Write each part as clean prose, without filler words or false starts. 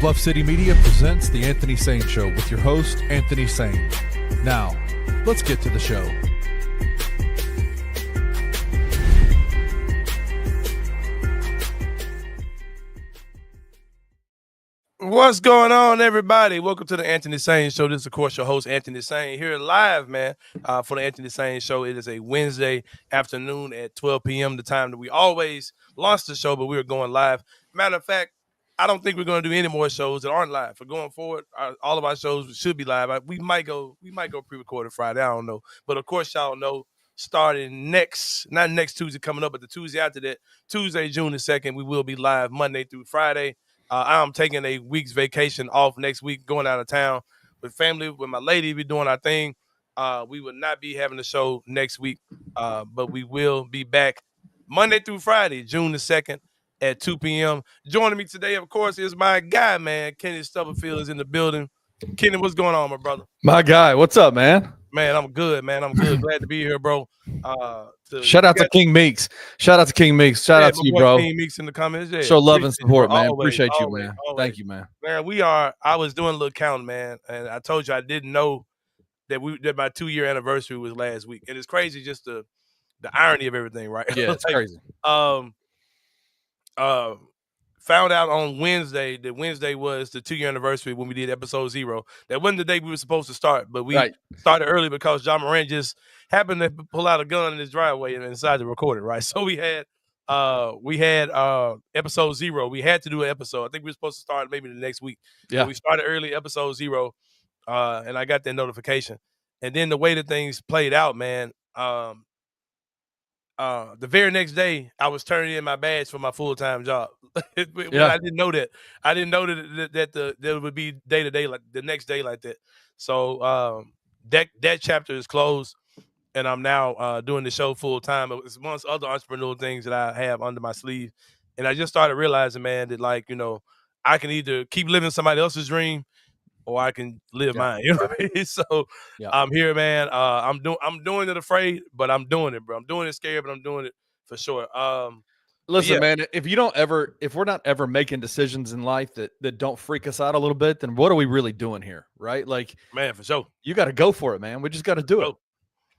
Bluff City Media presents The Anthony Sain Show with your host, Anthony Sain. Now, let's get to the show. What's going on, everybody? Welcome to the Anthony Sain Show. This is, of course, your host, Anthony Sain, here live, man, for the Anthony Sain Show. It is a Wednesday afternoon at 12 p.m., the time that we always launch the show, but we are going live. Matter of fact, I don't think we're going to do any more shows that aren't live. For going forward, all of our shows should be live. We might go pre-recorded Friday. I don't know. But, of course, y'all know, starting not next Tuesday coming up, but the Tuesday after that, Tuesday, June the 2nd, we will be live Monday through Friday. I'm taking a week's vacation off next week, going out of town with family, with my lady. We're doing our thing. We will not be having the show next week, but we will be back Monday through Friday, June the 2nd at 2 p.m. Joining me today, of course, is my guy, man. Kenny Stubblefield is in the building. Kenny, what's going on, my brother? My guy, what's up, man? Man, I'm good, man. I'm good. Glad to be here, bro. Shout out to King Meeks. Shout out to King Meeks. Shout out to you, bro. King Meeks in the comments. Yeah. Show love and support, man. Always, appreciate you, always, man. always. Thank you, man. Man, I was doing a little counting, man, and I told you I didn't know that my 2-year anniversary was last week. And it's crazy just the irony of everything, right? Yeah, it's crazy. Found out on Wednesday that Wednesday was the 2-year anniversary when we did episode 0. That wasn't the day we were supposed to start, but we started early because John Moran just happened to pull out a gun in his driveway and decided to record it, right? So we had episode 0. We had to do an episode. I think we were supposed to start maybe the next week. Yeah. So we started early, episode 0, and I got that notification. And then the way that things played out, man, the very next day, I was turning in my badge for my full-time job. I didn't know that. I didn't know that there would be day-to-day, like the next day like that. So that chapter is closed, and I'm now doing the show full-time. It's amongst other entrepreneurial things that I have under my sleeve. And I just started realizing, man, that, like, you know, I can either keep living somebody else's dream or I can live mine. You know what I mean? So I'm here, man. I'm doing it afraid, but I'm doing it, bro. I'm doing it scared, but I'm doing it for sure. Listen, man, if we're not ever making decisions in life that don't freak us out a little bit, then what are we really doing here? Right? Like, man, for sure. You got to go for it, man. We just got to do it.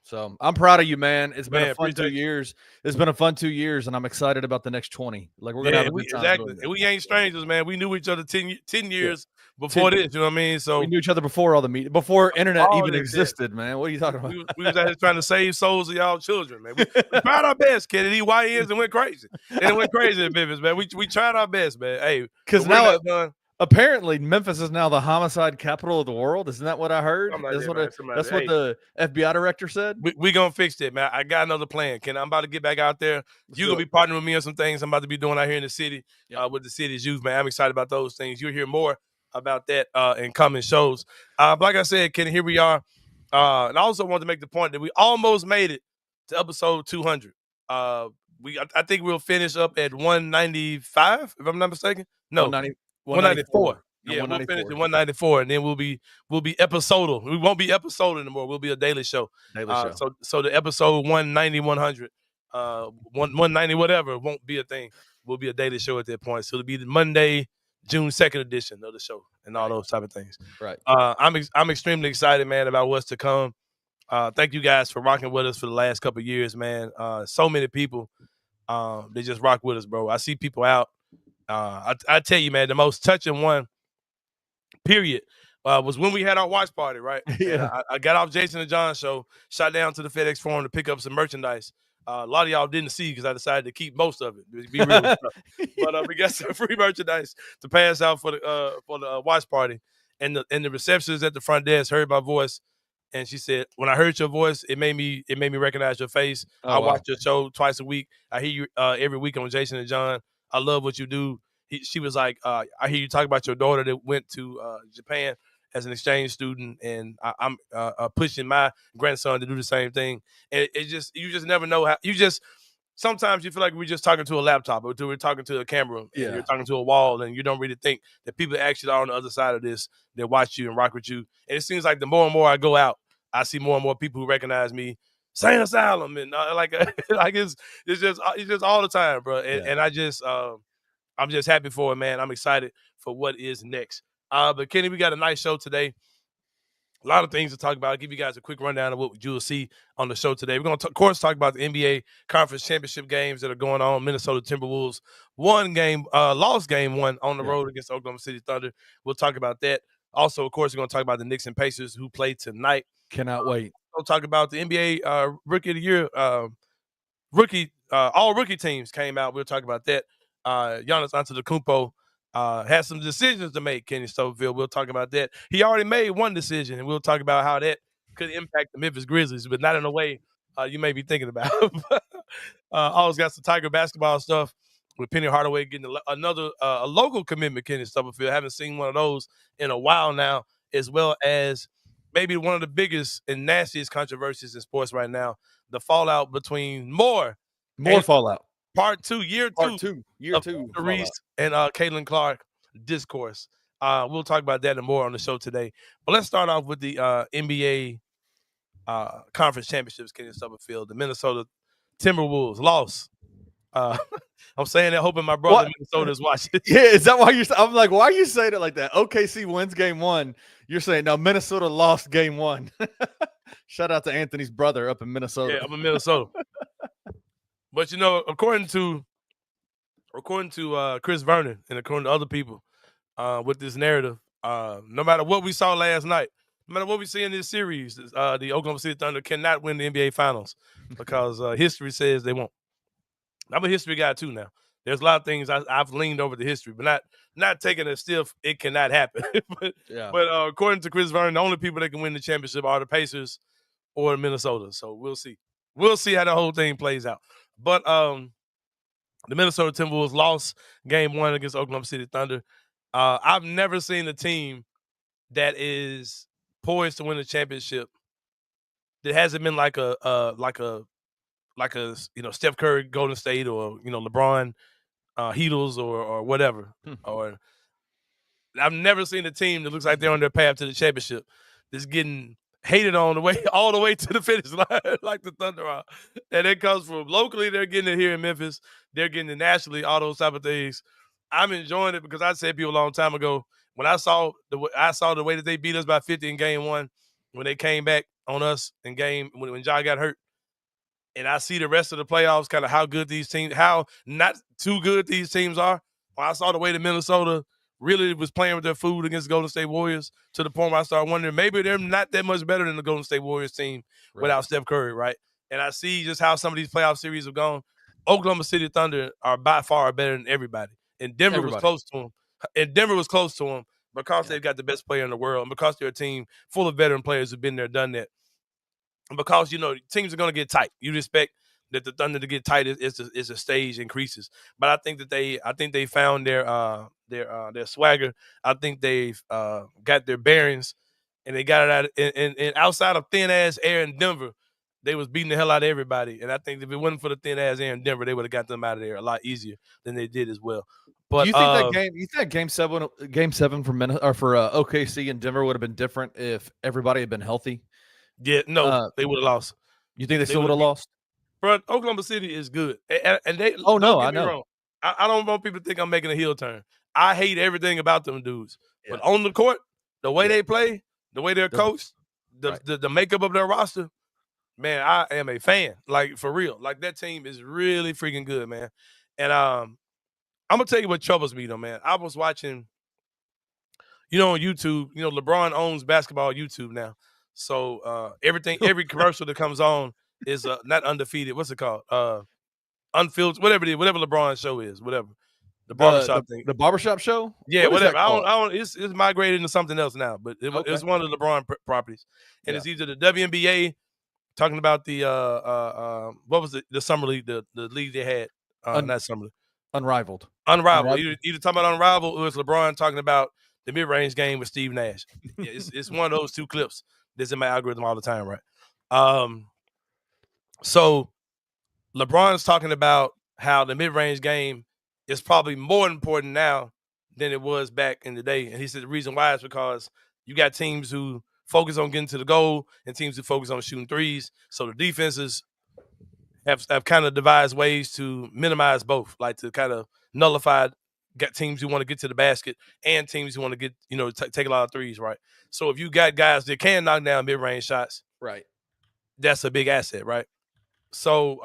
So I'm proud of you, man. It's been a fun 2 years. It's been a fun 2 years, and I'm excited about the next 20. Like, we're gonna have a good time. Exactly. And we ain't strangers, man. We knew each other 10 years before this. You know what I mean? So we knew each other before all the media, before internet even existed, man. What are you talking about? We was out here trying to save souls of y'all children, man. We tried our best, kid. These YNs and went crazy. And it went crazy in Memphis, man. We tried our best, man. Hey, because now apparently Memphis is now the homicide capital of the world. Isn't that what I heard? That's what the FBI director said. We gonna fix it, man. I got another plan, Ken. I'm about to get back out there. You're gonna be partnering with me on some things I'm about to be doing out here in the city with the city's youth, man. I'm excited about those things. You'll hear more about that in coming shows. Like I said, Ken, here we are. And I also want to make the point that we almost made it to episode 200. I think we'll finish up at 195, if I'm not mistaken. No, 194. Yeah, 194. We'll finish at 194, and then we'll be episodal. We won't be episodal anymore. We'll be a daily show. So the episode 190, 100, 190, whatever, won't be a thing. We'll be a daily show at that point. So it'll be the Monday, June 2nd edition of the show and all those type of things. Right. I'm extremely excited, man, about what's to come. Thank you guys for rocking with us for the last couple of years, man. So many people, they just rock with us, bro. I see people out. I tell you, man, the most touching one, period, was when we had our watch party, right? Yeah. I got off Jason and John's show, shot down to the FedEx Forum to pick up some merchandise. A lot of y'all didn't see because I decided to keep most of it. To be real but we got some free merchandise to pass out for the watch party. And the receptionist at the front desk heard my voice, and she said, "When I heard your voice, it made me recognize your face. I watch your show twice a week. I hear you every week on Jason and John. I love what you do." She was like, "I hear you talk about your daughter that went to Japan as an exchange student, and I'm pushing my grandson to do the same thing." And you just never know how. Sometimes you feel like we're just talking to a laptop or we're talking to a camera. And you're talking to a wall, and you don't really think that people actually are on the other side of this that watch you and rock with you. And it seems like the more and more I go out, I see more and more people who recognize me. Sain Asylum, and it's just all the time, bro. And I just I'm just happy for it, man. I'm excited for what is next. But Kenny, we got a nice show today. A lot of things to talk about. I'll give you guys a quick rundown of what you will see on the show today. We're going to, of course, talk about the NBA Conference Championship games that are going on. Minnesota Timberwolves lost game one on the road against Oklahoma City Thunder. We'll talk about that. Also, of course, we're going to talk about the Knicks and Pacers who play tonight. Cannot wait. We'll talk about the NBA Rookie of the Year. All rookie teams came out. We'll talk about that. Giannis Antetokounmpo has some decisions to make, Kenny Stubblefield. We'll talk about that. He already made one decision, and we'll talk about how that could impact the Memphis Grizzlies, but not in a way you may be thinking about. Always got some Tiger basketball stuff with Penny Hardaway getting another a local commitment, Kenny Stubblefield. Haven't seen one of those in a while now, as well as maybe one of the biggest and nastiest controversies in sports right now, the fallout between more fallout. Part two, year two, Reese and Caitlin Clark discourse. We'll talk about that and more on the show today. But let's start off with the NBA Conference Championships, Kenny Stubblefield. The Minnesota Timberwolves lost. I'm saying that hoping my brother in Minnesota is watching. Yeah, is that why you're? I'm like, why are you saying it like that? OKC wins game one. You're saying now Minnesota lost game one. Shout out to Anthony's brother up in Minnesota. Yeah, I'm in Minnesota. But you know, according to Chris Vernon and according to other people with this narrative, no matter what we saw last night, no matter what we see in this series, the Oklahoma City Thunder cannot win the NBA Finals because history says they won't. I'm a history guy too now. There's a lot of things I've leaned over the history, but not taking it stiff. It cannot happen. but according to Chris Vernon, the only people that can win the championship are the Pacers or Minnesota. So we'll see. We'll see how the whole thing plays out. But the Minnesota Timberwolves lost game one against Oklahoma City Thunder. I've never seen a team that is poised to win a championship that hasn't been like a Steph Curry Golden State or LeBron Heatles or whatever. Or I've never seen a team that looks like they're on their path to the championship that's getting hated on all the way to the finish line like the Thunder are. And it comes from locally, they're getting it here in Memphis. They're getting it nationally, all those type of things. I'm enjoying it because I said people a long time ago, when I saw the way that they beat us by 50 in game one, when they came back on us in game when Ja got hurt, and I see the rest of the playoffs, kind of how good these teams, how not too good these teams are. When I saw the way that Minnesota really was playing with their food against the Golden State Warriors to the point where I started wondering maybe they're not that much better than the Golden State Warriors team without Steph Curry, right? And I see just how some of these playoff series have gone. Oklahoma City Thunder are by far better than everybody. And Denver was close to them. Because they've got the best player in the world and because they're a team full of veteran players who've been there, done that. And because, teams are going to get tight. You'd expect that the Thunder to get tight as the stage increases. But I think they found their swagger. I think they've got their bearings, and they got it out. And outside of thin ass air in Denver, they was beating the hell out of everybody. And I think if it wasn't for the thin ass air in Denver, they would have got them out of there a lot easier than they did as well. But do you think that game seven for OKC and Denver would have been different if everybody had been healthy? Yeah, no, they would have lost. You think they still would have lost? But Oklahoma City is good, and they. Oh no, I know. I don't want people to think I'm making a heel turn. I hate everything about them dudes, but on the court, the way they play, the way they're coached, the makeup of their roster, man, I am a fan. Like for real, like that team is really freaking good, man. And I'm gonna tell you what troubles me though, man. I was watching, on YouTube. LeBron owns basketball YouTube now. So every commercial that comes on is not undefeated. What's it called? Unfiltered, whatever it is, whatever LeBron's show is, whatever. The barbershop thing. The barbershop show? Yeah, whatever. I don't. It's migrated into something else now, but it's one of the LeBron properties, and it's either the WNBA talking about the what was the summer league, the league they had, not summer league, Unrivaled. Either talking about Unrivaled or it's LeBron talking about the mid-range game with Steve Nash. Yeah, it's one of those two clips that's in my algorithm all the time, right? So LeBron's talking about how the mid-range game is probably more important now than it was back in the day. And he said the reason why is because you got teams who focus on getting to the goal and teams who focus on shooting threes. So the defenses have kind of devised ways to minimize both, like to kind of nullify got teams who want to get to the basket and teams who want to get, take a lot of threes, right? So if you got guys that can knock down mid-range shots, right, that's a big asset, right? So,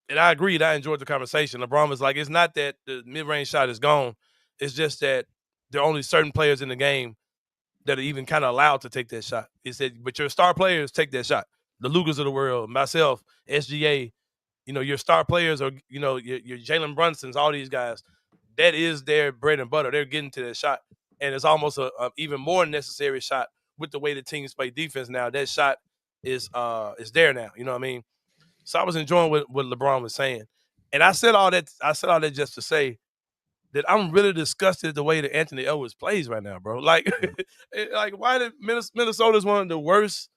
and I agreed. I enjoyed the conversation. LeBron was like, it's not that the mid-range shot is gone. It's just that there are only certain players in the game that are even kind of allowed to take that shot. He said, but your star players take that shot. The Lukas of the world, myself, SGA, your star players are, your Jalen Brunsons, all these guys, that is their bread and butter. They're getting to that shot. And it's almost a even more necessary shot with the way the teams play defense now. That shot is there now. You know what I mean? So I was enjoying what LeBron was saying. And I said all that just to say that I'm really disgusted the way that Anthony Edwards plays right now, bro. Like, like why did Minnesota's one of the worst?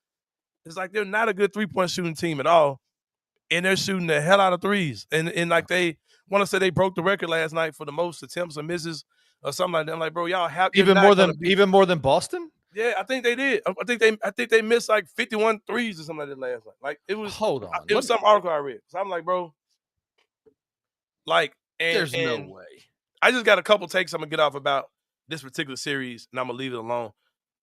It's like they're not a good 3-point shooting team at all. And they're shooting the hell out of threes. And like they want to say they broke the record last night for the most attempts or misses or something like that. I'm like, bro, y'all have even more than Boston? Yeah, I think they did. I think they missed like 51 threes or something like that last night. Like it was It was some article I read. So I'm like, bro, like there's no way. I just got a couple takes I'm gonna get off about this particular series, and I'm gonna leave it alone.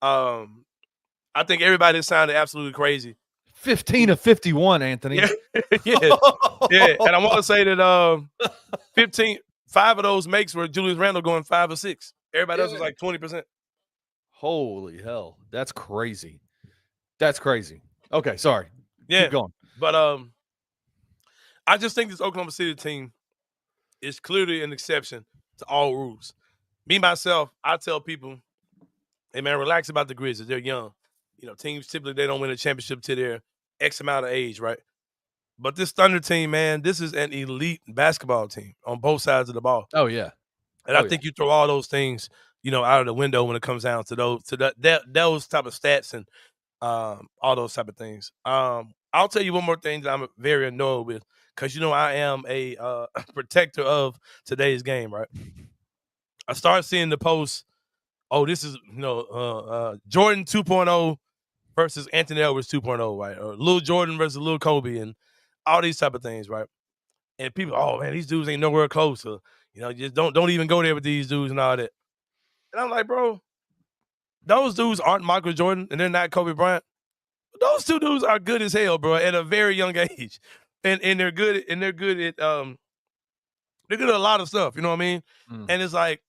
I think everybody sounded absolutely crazy. 15 of 51, Anthony. Yeah, yeah. And I want to say that 5 of those makes were Julius Randle going 5 or 6. Everybody else was like 20%. Holy hell, that's crazy. That's crazy. Okay, sorry. Yeah, keep going. But I just think this Oklahoma City team is clearly an exception to all rules. Me myself, I tell people, hey man, relax about the Grizzlies. They're young. Teams typically they don't win a championship till they're X amount of age, right? But this Thunder team, man, this is an elite basketball team on both sides of the ball. Oh yeah, and I think you throw all those things, out of the window when it comes down to those type of stats and all those type of things. I'll tell you one more thing that I'm very annoyed with because I am a protector of today's game, right? I start seeing the posts. Oh, this is Jordan 2.0 versus Anthony Edwards 2.0, right? Or Lil Jordan versus Lil Kobe and all these type of things, right? And people, oh man, these dudes ain't nowhere close. Or, just don't even go there with these dudes and all that. And I'm like, bro, those dudes aren't Michael Jordan and they're not Kobe Bryant. Those two dudes are good as hell, bro, at a very young age. And they're good at they're good at a lot of stuff, you know what I mean? And it's like,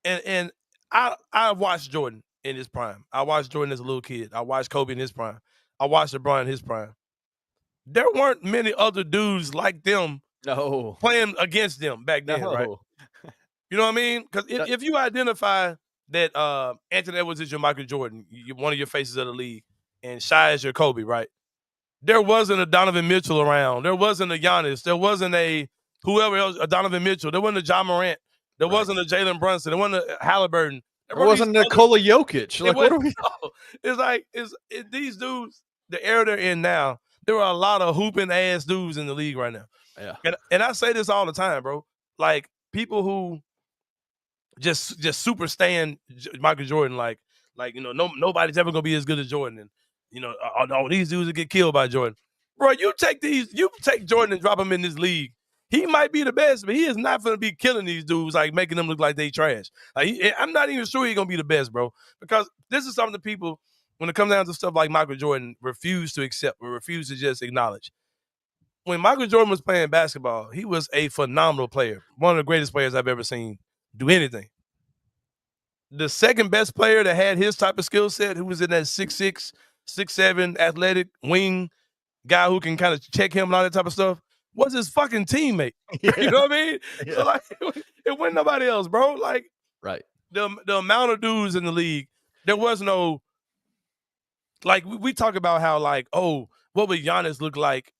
and I watched Jordan in his prime. I watched Jordan as a little kid. I watched Kobe in his prime. I watched LeBron in his prime. There weren't many other dudes like them playing against them back then, right? You know what I mean? Because if you identify that Anthony Edwards is your Michael Jordan, one of your faces of the league, and Shai is your Kobe, right? There wasn't a Donovan Mitchell around. There wasn't a Giannis. There wasn't a whoever else, a Donovan Mitchell. There wasn't a John Morant. There wasn't a Jalen Brunson. There wasn't a Halliburton. There wasn't Nikola Jokic. Like, what are we? It's like these dudes, the era they're in now, there are a lot of hooping ass dudes in the league right now. Yeah. And I say this all the time, bro. Like people who just super stand Michael Jordan, like nobody's ever gonna be as good as Jordan, and all these dudes will get killed by Jordan. Bro, you take Jordan and drop him in this league. He might be the best, but he is not going to be killing these dudes, like making them look like they trash. Like I'm not even sure he's going to be the best, bro, because this is something people, when it comes down to stuff like Michael Jordan, refuse to accept or refuse to just acknowledge. When Michael Jordan was playing basketball, he was a phenomenal player, one of the greatest players I've ever seen do anything. The second best player that had his type of skill set, who was in that 6'6", 6'7", athletic wing guy who can kind of check him and all that type of stuff, was his fucking teammate. Yeah. You know what I mean? Yeah. So like, it wasn't nobody else, bro. Like, right. The amount of dudes in the league, there was no, like, we talk about how, like, oh, what would Giannis look like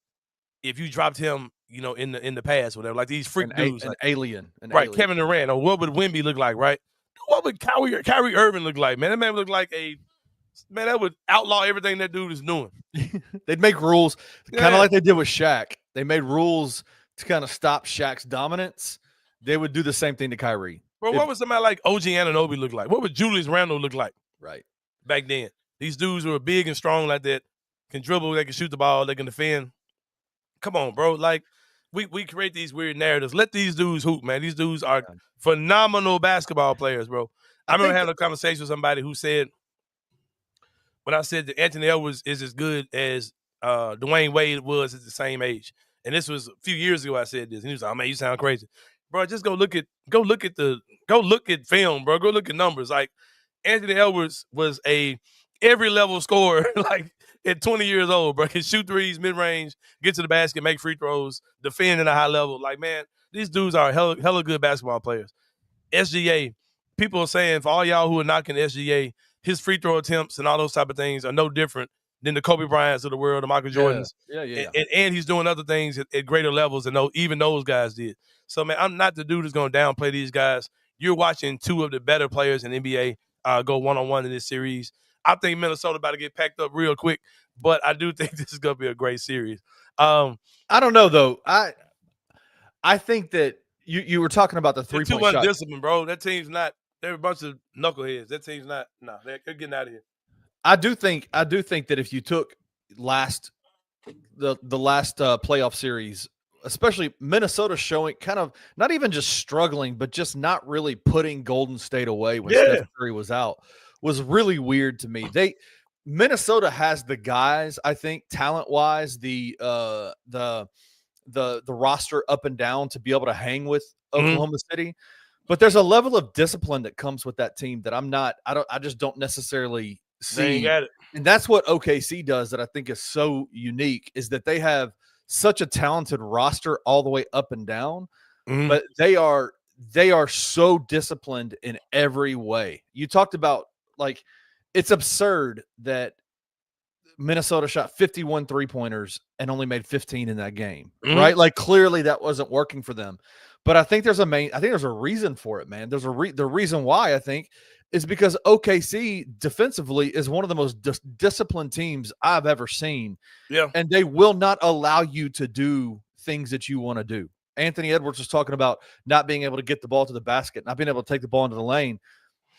if you dropped him, in the past, whatever, like these freak dudes. An alien. Right, Kevin Durant, or what would Wemby look like, right? What would Kyrie Irving look like, man? That man look like man, that would outlaw everything that dude is doing. They'd make rules, kind of like they did with Shaq. They made rules to kind of stop Shaq's dominance. They would do the same thing to Kyrie. Bro, what would somebody like OG Anunoby look like? What would Julius Randle look like? Right. Back then. These dudes who are big and strong like that, can dribble, they can shoot the ball, they can defend. Come on, bro. Like, we create these weird narratives. Let these dudes hoop, man. These dudes are phenomenal basketball players, bro. I remember having a conversation with somebody who said, when I said that Anthony Edwards is as good as Dwayne Wade was at the same age, and this was a few years ago I said this, and he was like, "Oh man, you sound crazy." Bro, just go look at film, bro. Go look at numbers. Like, Anthony Edwards was a every level scorer, like at 20 years old, bro. Can shoot threes, mid range, get to the basket, make free throws, defend at a high level. Like, man, these dudes are hella good basketball players. SGA, people are saying, for all y'all who are knocking SGA, his free throw attempts and all those type of things are no different than the Kobe Bryants of the world, the Michael Jordans. Yeah. And he's doing other things at greater levels than even those guys did. So, man, I'm not the dude that's going to downplay these guys. You're watching two of the better players in NBA go one-on-one in this series. I think Minnesota about to get packed up real quick, but I do think this is going to be a great series. I don't know, though. I think that you were talking about the three-point shot. Too much discipline, bro. That team's not – they're a bunch of knuckleheads. That team's not – no, they're getting out of here. I do think that if you took the last playoff series, especially Minnesota showing kind of not even just struggling, but just not really putting Golden State away when Steph Curry was out, was really weird to me. Minnesota has the guys, I think, talent-wise, the roster up and down to be able to hang with Oklahoma City. But there's a level of discipline that comes with that team that I just don't necessarily see. And that's what OKC does that I think is so unique, is that they have such a talented roster all the way up and down, but they are so disciplined in every way. You talked about, like, it's absurd that Minnesota shot 51 3-pointers and only made 15 in that game, right? Like, clearly that wasn't working for them. But I think there's a reason for it, man. The reason why, I think, is because OKC defensively is one of the most disciplined teams I've ever seen. Yeah. And they will not allow you to do things that you want to do. Anthony Edwards was talking about not being able to get the ball to the basket, not being able to take the ball into the lane.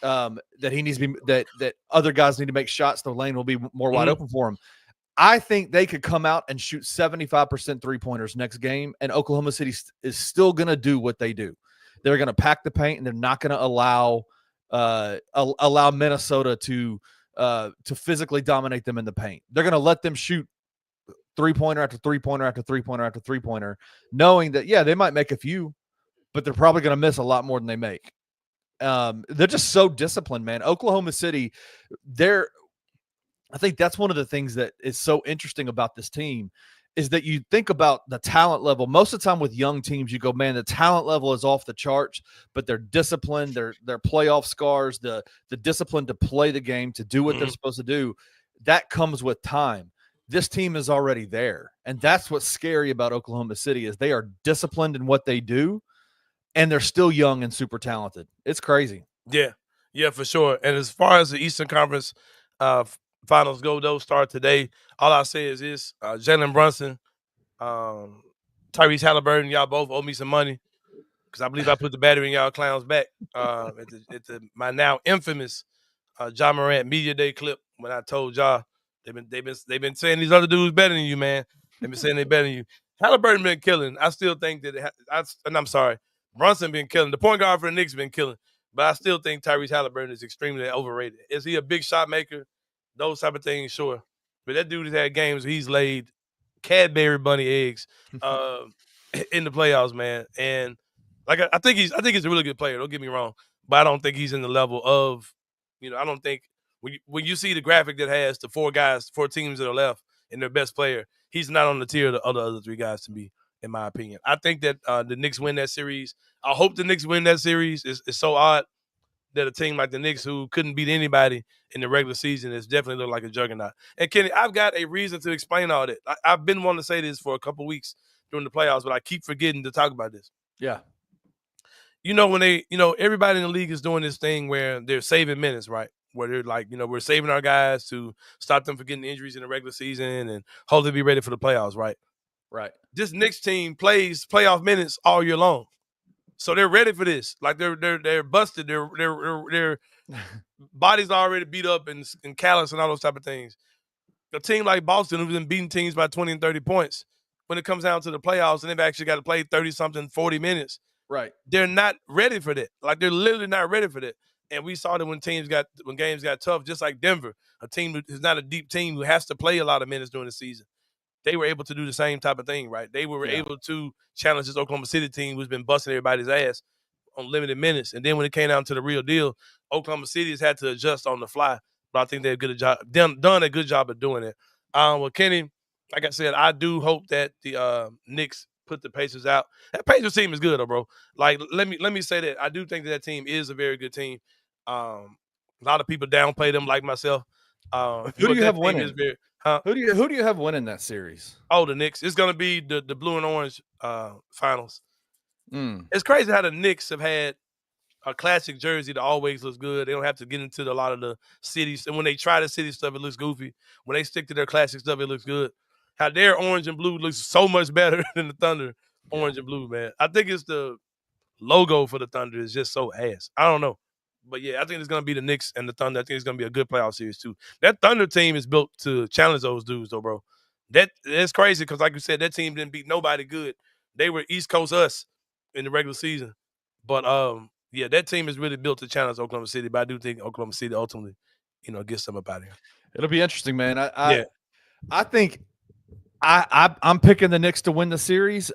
That he needs to be that other guys need to make shots. The lane will be more wide open for him. I think they could come out and shoot 75% 3-pointers next game, and Oklahoma City is still going to do what they do. They're going to pack the paint, and they're not going to allow Minnesota to physically dominate them in the paint. They're going to let them shoot 3-pointer after 3-pointer after 3-pointer after 3-pointer, knowing that, they might make a few, but they're probably going to miss a lot more than they make. They're just so disciplined, man. Oklahoma City, I think that's one of the things that is so interesting about this team, is that you think about the talent level. Most of the time with young teams, you go, man, the talent level is off the charts, but they're disciplined, they're playoff scars, the discipline to play the game, to do what they're supposed to do, that comes with time. This team is already there. And that's what's scary about Oklahoma City, is they are disciplined in what they do, and they're still young and super talented. It's crazy. Yeah, for sure. And as far as the Eastern Conference finals go, those start today. All I say is this: Jalen Brunson, Tyrese Halliburton, y'all both owe me some money, because I believe I put the battery in y'all clowns back at my now infamous John Morant Media Day clip, when I told y'all they've been saying these other dudes better than you, man. They've been saying they better than you. Halliburton been killing. I still think that and I'm sorry, Brunson been killing. The point guard for the Knicks been killing. But I still think Tyrese Halliburton is extremely overrated. Is he a big shot maker? Those type of things, sure. But that dude has had games where he's laid Cadbury bunny eggs in the playoffs, man. And like, I think he's a really good player. Don't get me wrong, but I don't think he's in the level of, I don't think when you see the graphic that has the four teams that are left and their best player, he's not on the tier of the other three guys to me, in my opinion. I think that the Knicks win that series. I hope the Knicks win that series. It's so odd that a team like the Knicks, who couldn't beat anybody in the regular season, is definitely looked like a juggernaut. And Kenny, I've got a reason to explain all that. I've been wanting to say this for a couple weeks during the playoffs, but I keep forgetting to talk about this. Yeah. When everybody in the league is doing this thing where they're saving minutes, right? Where they're like, we're saving our guys to stop them from getting injuries in the regular season and hopefully be ready for the playoffs, right? Right. This Knicks team plays playoff minutes all year long. So they're ready for this. Like, they're busted. Their bodies are already beat up and callous and all those type of things. A team like Boston, who's been beating teams by 20 and 30 points, when it comes down to the playoffs and they've actually got to play 30-something, 40 minutes. Right. They're not ready for that. Like, they're literally not ready for that. And we saw that when games got tough, just like Denver, a team who is not a deep team who has to play a lot of minutes during the season. They were able to do the same type of thing, right? They were able to challenge this Oklahoma City team who's been busting everybody's ass on limited minutes. And then when it came down to the real deal, Oklahoma City has had to adjust on the fly. But I think they've done a good job of doing it. Well, Kenny, like I said, I do hope that the Knicks put the Pacers out. That Pacers team is good, though, bro. Like, let me say that. I do think that team is a very good team. A lot of people downplay them, like myself. Who do you have winning? Who do you have winning that series? Oh, the Knicks. It's going to be the blue and orange finals. It's crazy how the Knicks have had a classic jersey that always looks good. They don't have to get into a lot of the cities. And when they try the city stuff, it looks goofy. When they stick to their classic stuff, it looks good. How their orange and blue looks so much better than the Thunder orange and blue, man. I think it's the logo for the Thunder is just so ass. I don't know. But, yeah, I think it's going to be the Knicks and the Thunder. I think it's going to be a good playoff series, too. That Thunder team is built to challenge those dudes, though, bro. That's crazy because, like you said, that team didn't beat nobody good. They were East Coast us in the regular season. But, yeah, that team is really built to challenge Oklahoma City. But I do think Oklahoma City ultimately, gets them up out of here. It'll be interesting, man. I think I'm picking the Knicks to win the series.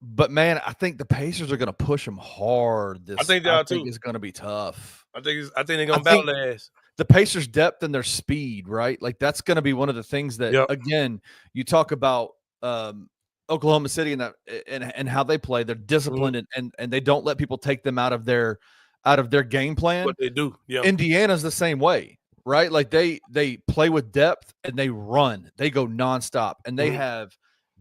But, man, I think the Pacers are going to push them hard. I think they are, too. It's going to be tough. I think they're going to battle their ass. The Pacers' depth and their speed, right? Like, that's going to be one of the things that, again, you talk about Oklahoma City and how they play. They're disciplined and they don't let people take them out of their game plan. What they do, yeah. Indiana's the same way, right? Like, they play with depth and they run. They go nonstop. And they have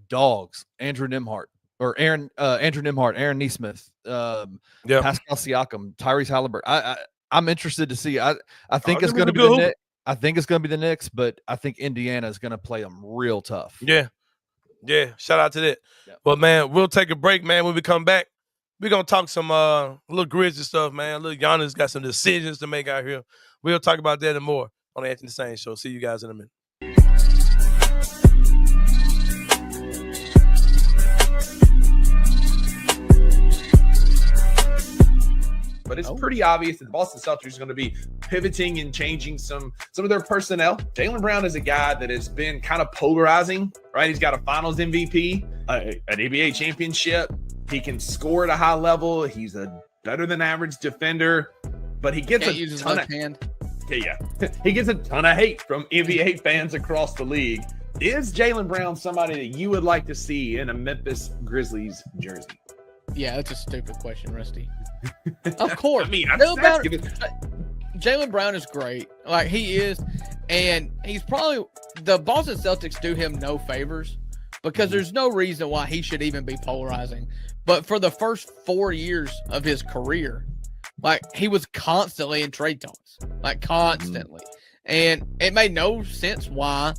dogs, Andrew Nembhard. Or Aaron Nesmith, Pascal Siakam, Tyrese Halliburton. I'm interested to see. I think it's going to be the Knicks. I think it's going to be the Knicks, but I think Indiana is going to play them real tough. Yeah. Shout out to that. Yeah. Well, man, we'll take a break, man. When we come back, we're gonna talk some little Grizzly stuff, man. Little Giannis got some decisions to make out here. We'll talk about that and more on the Anthony Sain Show. See you guys in a minute. But it's pretty obvious that the Boston Celtics are going to be pivoting and changing some of their personnel. Jaylen Brown is a guy that has been kind of polarizing, right? He's got a Finals MVP, an NBA championship. He can score at a high level. He's a better than average defender, but he gets a ton of hand. Yeah, he gets a ton of hate from NBA fans across the league. Is Jaylen Brown somebody that you would like to see in a Memphis Grizzlies jersey? Yeah, that's a stupid question, Rusty. Of course. I mean, Jaylen Brown is great. Like, he is. And he's probably – the Boston Celtics do him no favors because there's no reason why he should even be polarizing. But for the first 4 years of his career, like, he was constantly in trade talks. Like, constantly. And it made no sense why.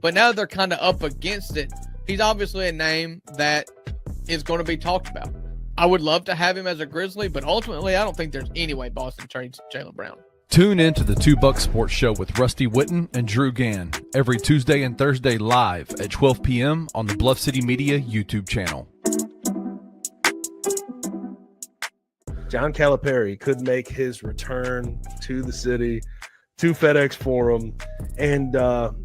But now they're kind of up against it. He's obviously a name that is going to be talked about. I would love to have him as a Grizzly, but ultimately, I don't think there's any way Boston trades Jaylen Brown. Tune in to the $2 Sports Show with Rusty Witten and Drew Gann every Tuesday and Thursday live at 12 p.m. on the Bluff City Media YouTube channel. John Calipari could make his return to the city, to FedEx Forum, and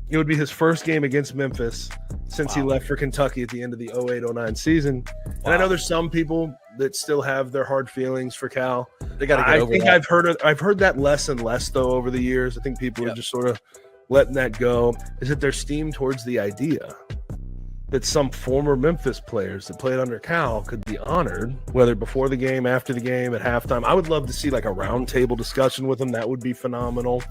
it would be his first game against Memphis since he left for Kentucky at the end of the 08-09 season. And I know there's some people that still have their hard feelings for Cal. They got to get over that. I've heard that less and less though over the years. I think people are just sort of letting that go. Is that they're steamed towards the idea that some former Memphis players that played under Cal could be honored, whether before the game, after the game, at halftime. I would love to see like a roundtable discussion with them. That would be phenomenal.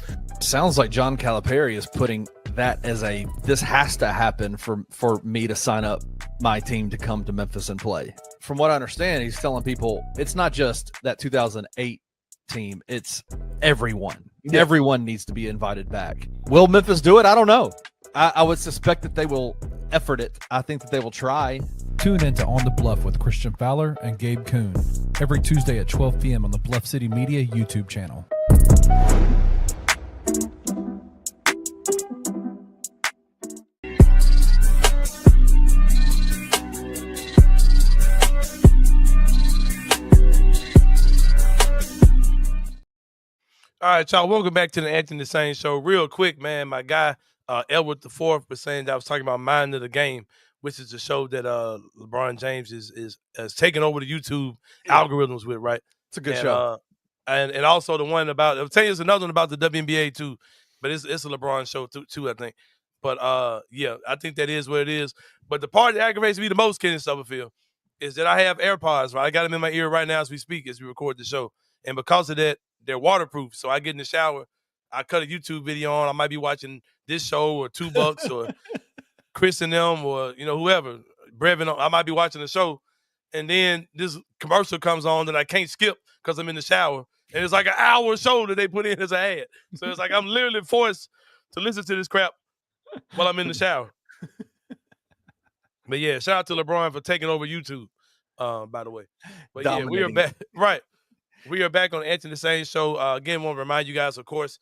Sounds like John Calipari is putting that as this has to happen for me to sign up my team to come to Memphis and play. From what I understand, he's telling people it's not just that 2008 team, it's everyone. Yeah. Everyone needs to be invited back. Will Memphis do it? I don't know. I would suspect that they will effort it. I think that they will try. Tune in to On the Bluff with Christian Fowler and Gabe Kuhn every Tuesday at 12 p.m. on the Bluff City Media YouTube channel. All right, y'all. Welcome back to the Anthony Sain Show. Real quick, man. My guy Edward the Fourth was saying that I was talking about Mind of the Game, which is a show that LeBron James is taking over the YouTube algorithms with. Right, It's a good show. And also the one about I'll tell you, there's another one about the WNBA too, but it's a LeBron show too, I think. But yeah, I think that is what it is. But the part that aggravates me the most, Kenny Stubblefield, is that I have AirPods. Right, I got them in my ear right now as we speak, as we record the show, and because of that, they're waterproof. So I get in the shower, I cut a YouTube video on. I might be watching this show or $2 or Chris and them or whoever, Brevin. I might be watching the show, and then this commercial comes on that I can't skip because I'm in the shower, and it's like an hour show that they put in as an ad. So it's like I'm literally forced to listen to this crap while I'm in the shower. But yeah, shout out to LeBron for taking over YouTube. By the way, but yeah, we are back. Right. We are back on Anthony Sain Show. Again, want to remind you guys, of course,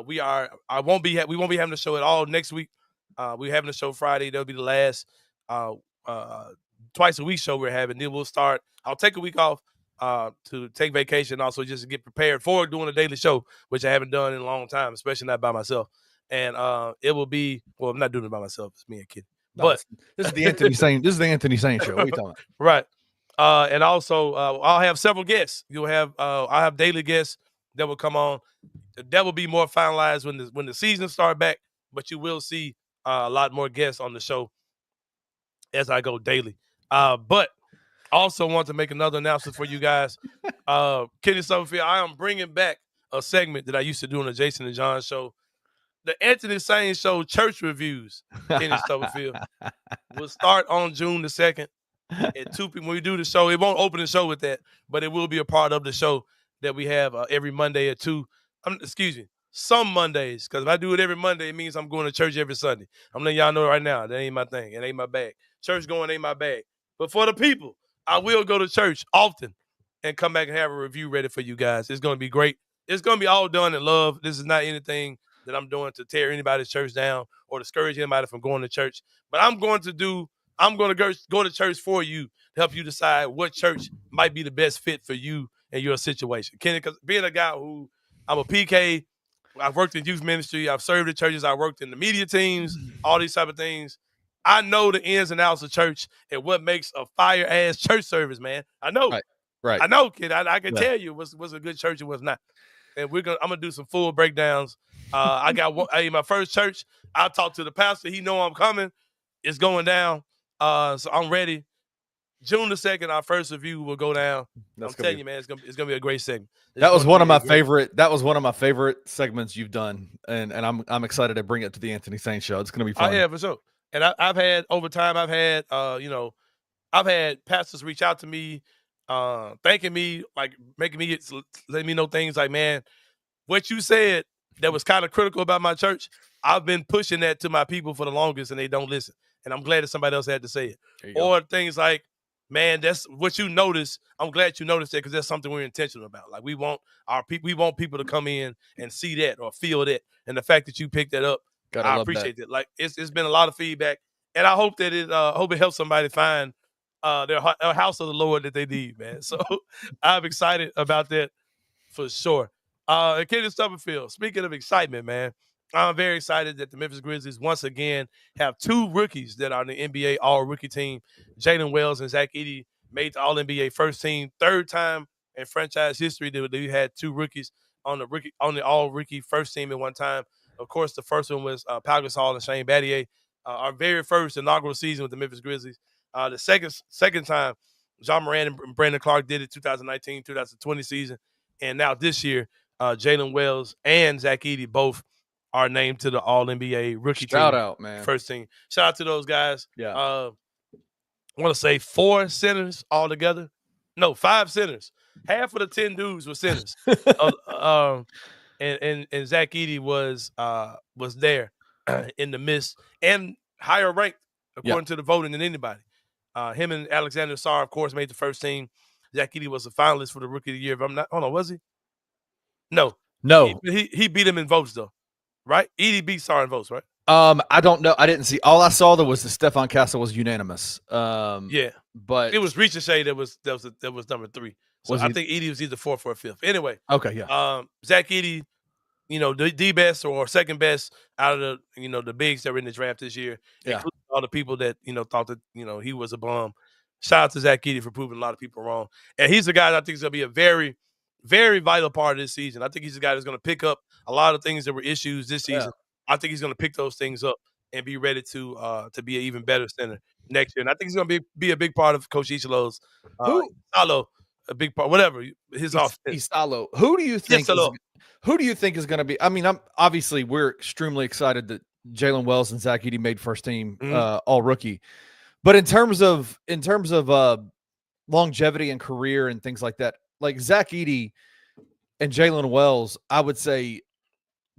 we won't be having the show at all next week. We're having the show Friday. That'll be the last twice a week show we're having. Then we'll start. I'll take a week off to take vacation, also just to get prepared for doing a daily show, which I haven't done in a long time, especially not by myself. And it will be I'm not doing it by myself. It's me and Kid. But this is the Anthony Sain. This is the Anthony Sain Show. What are you talking about? Right. And also, I'll have several guests. I'll have daily guests that will come on. That will be more finalized when the season start back. But you will see a lot more guests on the show as I go daily. But also want to make another announcement for you guys. Kenny Stubblefield, I am bringing back a segment that I used to do on the Jason and John Show. The Anthony Sain Show Church Reviews, Kenny Stubblefield, will start on June the 2nd. At 2 p.m. when we do the show, it won't open the show with that, but it will be a part of the show that we have every Monday at 2. Some Mondays, because if I do it every Monday, it means I'm going to church every Sunday. I'm letting y'all know right now, that ain't my thing. It ain't my bag. Church going ain't my bag. But for the people, I will go to church often and come back and have a review ready for you guys. It's going to be great. It's going to be all done in love. This is not anything that I'm doing to tear anybody's church down or discourage anybody from going to church. But I'm going to go to church for you to help you decide what church might be the best fit for you and your situation. Kenny, because being a guy who I'm a PK, I've worked in youth ministry, I've served at churches, I worked in the media teams, all these type of things. I know the ins and outs of church and what makes a fire ass church service, man. I know. Right. I know, kid. I can tell you what's a good church and what's not. And I'm gonna do some full breakdowns. I got my first church. I'll talk to the pastor. He know I'm coming. It's going down. So I'm ready. June the 2nd, our first review will go down. I'm telling you, man, it's gonna be a great segment. That was one of my favorite segments you've done, and I'm excited to bring it to the Anthony Sain Show. It's gonna be fun. Oh, yeah, for sure. And I've had over time, I've had pastors reach out to me, thanking me, like making me letting me know things like, man, what you said that was kind of critical about my church, I've been pushing that to my people for the longest, and they don't listen. And I'm glad that somebody else had to say it. Or things like, man, that's what you noticed. I'm glad you noticed that because that's something we're intentional about. Like we want people to come in and see that or feel that. And the fact that you picked that up, I appreciate that. Like it's been a lot of feedback, and I hope that it helps somebody find their house of the Lord that they need, man. So I'm excited about that for sure. Kenny Stubblefield, speaking of excitement, man, I'm very excited that the Memphis Grizzlies once again have 2 rookies that are on the NBA All-Rookie team. Jalen Wells and Zach Edey made the All-NBA first team, 3rd time in franchise history that we had 2 rookies on the All-Rookie first team at one time. Of course, the first one was Pau Gasol and Shane Battier, our very first inaugural season with the Memphis Grizzlies. The second time, John Moran and Brandon Clark did it, 2019-2020 season, and now this year, Jalen Wells and Zach Edey both are named to the All-NBA rookie team. Shout out, man. First team. Shout out to those guys. Yeah. I want to say 4 centers altogether. No, 5 centers. Half of the 10 dudes were centers. And Zach Edey was there in the midst and higher ranked according to the voting than anybody. Him and Alexander Sarr, of course, made the first team. Zach Edey was a finalist for the Rookie of the Year. If I'm not, hold on, was he? No. He beat him in votes though. Right? Edey beat Sarr in votes, right? I don't know. I didn't see. All I saw there was the Stephon Castle was unanimous. Yeah, but it was Ricochet that was number 3. So I think Edey was either 4th or 5th. Anyway, okay, yeah. Zach Edey the best or second best out of the bigs that were in the draft this year, Yeah. including all the people that thought that he was a bum. Shout out to Zach Edey for proving a lot of people wrong. And he's a guy that I think is going to be a very, very vital part of this season. I think he's a guy that's going to pick up a lot of things that were issues this season. I think he's going to pick those things up and be ready to be an even better center next year. And I think he's going to be a big part of Coach Ichilo's a big part, whatever his offense. Isalo. Who do you think is going to be? I mean, we're extremely excited that Jalen Wells and Zach Edey made first team all rookie. But in terms of longevity and career and things like that, like Zach Edey and Jalen Wells, I would say,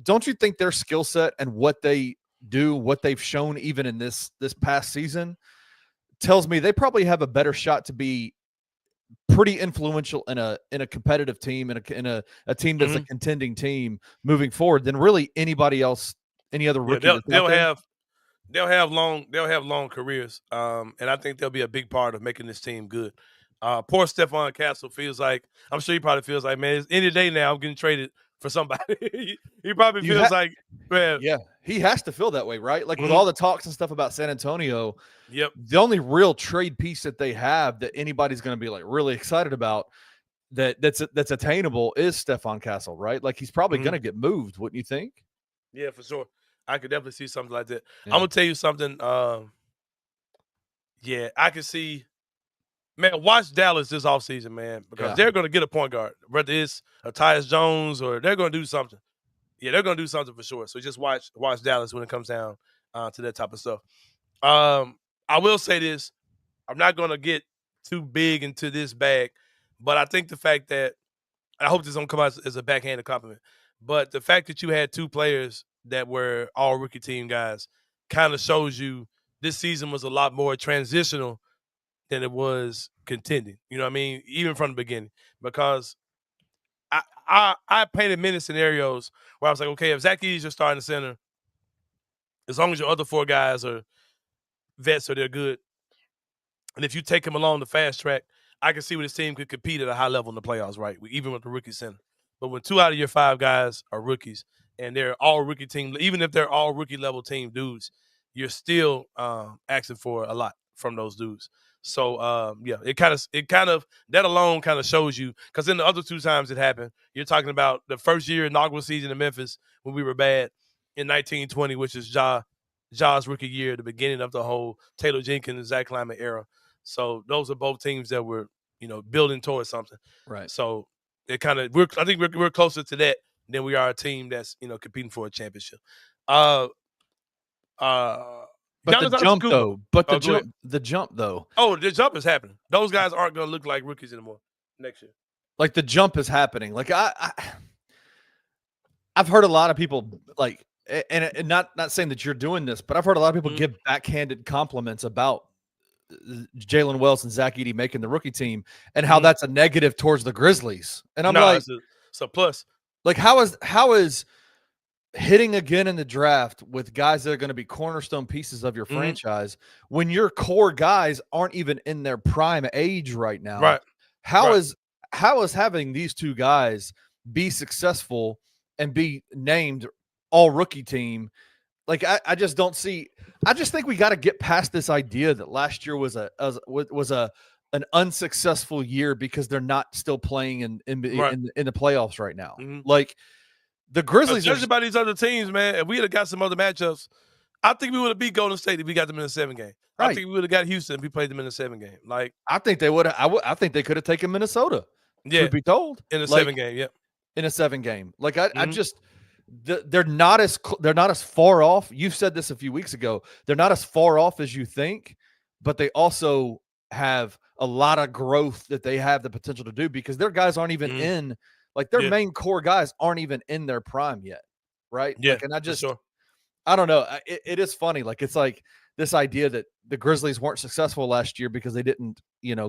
don't you think their skill set and what they do, what they've shown even in this past season, tells me they probably have a better shot to be pretty influential in a competitive team, in a team that's a contending team moving forward than really anybody else, any other rookie. They'll have long careers, and I think they'll be a big part of making this team good. Poor Stephon Castle feels like, I'm sure he probably feels like, man, it's any day now I'm getting traded for somebody. He probably feels like, man. Yeah, he has to feel that way, right? Like with all the talks and stuff about San Antonio, yep. The only real trade piece that they have that anybody's going to be like really excited about that's attainable is Stephon Castle, right? Like he's probably going to get moved, wouldn't you think? Yeah, for sure. I could definitely see something like that. Yeah. I'm gonna tell you something. Yeah, I can see. Man, watch Dallas this offseason, man, because they're going to get a point guard, whether it's a Tyus Jones or they're going to do something. Yeah, they're going to do something for sure. So just watch Dallas when it comes down to that type of stuff. I will say this. I'm not going to get too big into this bag, but I think the fact that – I hope this don't come out as a backhanded compliment, but the fact that you had two players that were all rookie team guys kind of shows you this season was a lot more transitional than it was contending. You know what I mean? Even from the beginning. Because I painted many scenarios where I was like, okay, if Zach Edey's your starting center, as long as your other four guys are vets or they're good, and if you take him along the fast track, I can see where this team could compete at a high level in the playoffs, right? Even with the rookie center. But when 2 out of your 5 guys are rookies and they're all rookie team, even if they're all rookie level team dudes, you're still asking for a lot from those dudes. So it kind of that alone kind of shows you, because in the other 2 times it happened, you're talking about the first year inaugural season in Memphis when we were bad in 1920, which is Ja's rookie year, the beginning of the whole Taylor Jenkins and Zach Kleiman era. So those are both teams that were building towards something. Right. So it kind of I think we're closer to that than we are a team that's competing for a championship. But the jump though. The jump though. Oh, the jump is happening. Those guys aren't going to look like rookies anymore next year. Like the jump is happening. Like I've heard a lot of people like, and not saying that you're doing this, but I've heard a lot of people give backhanded compliments about Jalen Wells and Zach Edey making the rookie team and how that's a negative towards the Grizzlies. And I'm like, it's a plus. Like how is hitting again in the draft with guys that are going to be cornerstone pieces of your franchise when your core guys aren't even in their prime age right now? Right. How is having these 2 guys be successful and be named all rookie team? Like I just don't see. I just think we got to get past this idea that last year was an unsuccessful year because they're not still playing in the playoffs right now. Like the Grizzlies, judging by these other teams, man. If we had got some other matchups, I think we would have beat Golden State if we got them in a 7 game. Right. I think we would have got Houston if we played them in a 7 game. Like I think they would have. I think they could have taken Minnesota. Yeah, to be told in a 7 game. Yeah, in a 7 game. Like I just. They're not as far off. You said this a few weeks ago. They're not as far off as you think, but they also have a lot of growth that they have the potential to do because their guys aren't even in, like their main core guys aren't even in their prime yet, right? Yeah, like, and I don't know. It is funny. Like it's like this idea that the Grizzlies weren't successful last year because they didn't,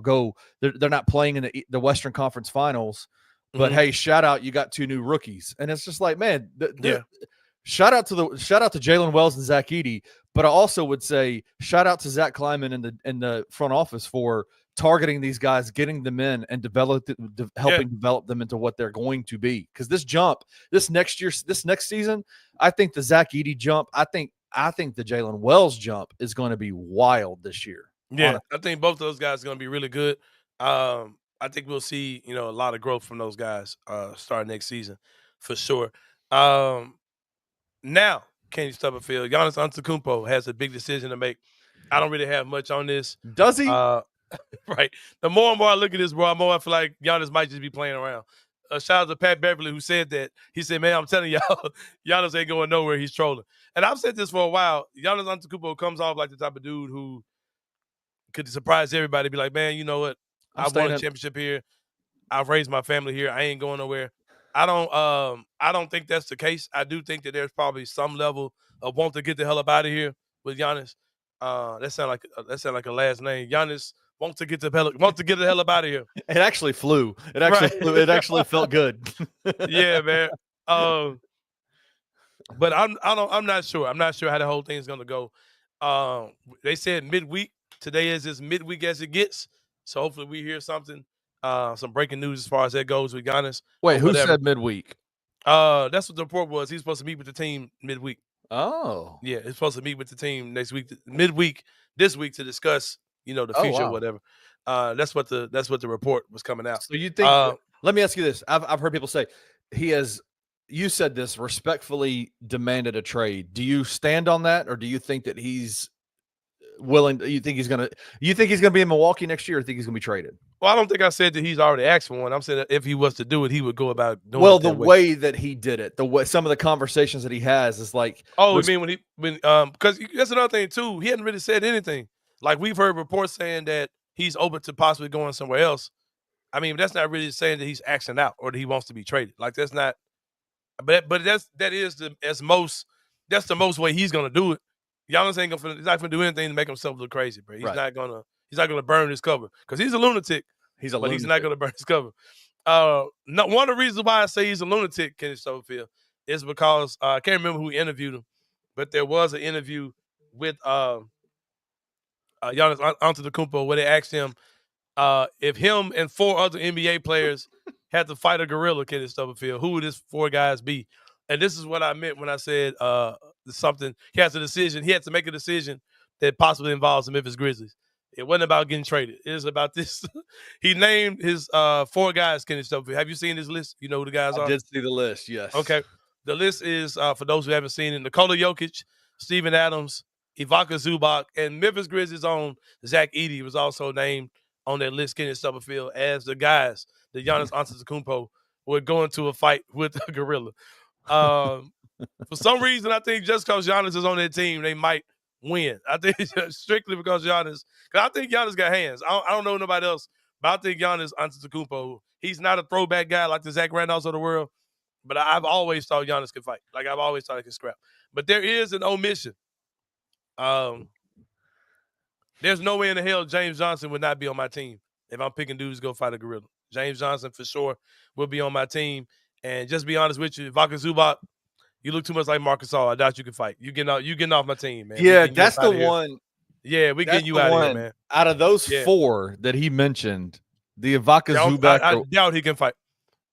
go. They're not playing in the Western Conference Finals. But hey, shout out! You got 2 new rookies, and it's just like, man, shout out to Jalen Wells and Zach Edey. But I also would say shout out to Zach Kleiman in the front office for targeting these guys, getting them in, and helping develop them into what they're going to be. Because this next season, I think the Zach Edey jump, I think the Jalen Wells jump is going to be wild this year. Yeah, honestly. I think both of those guys are going to be really good. I think we'll see, a lot of growth from those guys starting next season for sure. Now, Kenny Stubblefield, Giannis Antetokounmpo has a big decision to make. I don't really have much on this. Does he? Right. The more and more I look at this, bro, the more I feel like Giannis might just be playing around. Shout out to Pat Beverly, who said that. He said, man, I'm telling y'all, Giannis ain't going nowhere. He's trolling. And I've said this for a while. Giannis Antetokounmpo comes off like the type of dude who could surprise everybody, be like, man, you know what? I've won a championship here. I've raised my family here. I ain't going nowhere. I don't think that's the case. I do think that there's probably some level of want to get the hell up out of here with Giannis. That sound like a last name. Giannis wants to get the hell up out of here. It actually flew. It actually felt good. Yeah, man. But I'm not sure. I'm not sure how the whole thing is gonna go. They said midweek. Today is as midweek as it gets. So hopefully we hear something. Some breaking news as far as that goes with Giannis. Wait, who said midweek? That's what the report was. He's supposed to meet with the team midweek. Oh. Yeah, he's supposed to meet with the team next week, midweek, this week to discuss, the future or whatever. That's what the report was coming out. So you think let me ask you this. I've heard people say you said this, respectfully demanded a trade. Do you stand on that, or do you think that he's willing? You think he's gonna be in Milwaukee next year, or think he's gonna be traded? Well, I don't think I said that he's already asked for one. I'm saying that if he was to do it, he would go about doing it. Well, the way that he did it, some of the conversations that he has is like, I mean because that's another thing too. He hadn't really said anything. Like, we've heard reports saying that he's open to possibly going somewhere else. I mean, that's not really saying that he's acting out or that he wants to be traded. Like, that's not. But that's the most way he's gonna do it. Giannis he's not gonna do anything to make himself look crazy, bro. He's not gonna burn his cover because he's a lunatic. He's not gonna burn his cover. One of the reasons why I say he's a lunatic, Kenny Stubblefield, is because I can't remember who interviewed him, but there was an interview with Giannis Antetokounmpo where they asked him if him and 4 other NBA players had to fight a gorilla, Kenny Stubblefield, who would his 4 guys be? And this is what I meant when I said something. He had to make a decision that possibly involves the Memphis Grizzlies. It wasn't about getting traded. It was about this. He named his 4 guys, Kenny Stubblefield. Have you seen his list? You know who the guys are? I did see the list, yes. Okay. The list is, for those who haven't seen it, Nikola Jokic, Steven Adams, Ivica Zubac, and Memphis Grizzlies' own Zach Edey was also named on that list, Kenny Stubblefield, as the guys that Giannis Antetokounmpo would go into a fight with a gorilla. For some reason, I think just because Giannis is on that team, they might win. I think it's strictly because Giannis. Because I think Giannis got hands. I don't know nobody else, but I think Giannis Antetokounmpo, he's not a throwback guy like the Zach Randolphs of the world, but I've always thought Giannis could fight. Like, I've always thought he could scrap. But there is an omission. There's no way in the hell James Johnson would not be on my team if I'm picking dudes to go fight a gorilla. James Johnson, for sure, will be on my team. And just be honest with you, Ivica Zubac, you look too much like Marcus All. I doubt you can fight. You getting off my team, man. Yeah, that's the one. Yeah, we getting you out of here, man. Out of those 4 that he mentioned, the Ivica Zubac, I doubt he can fight.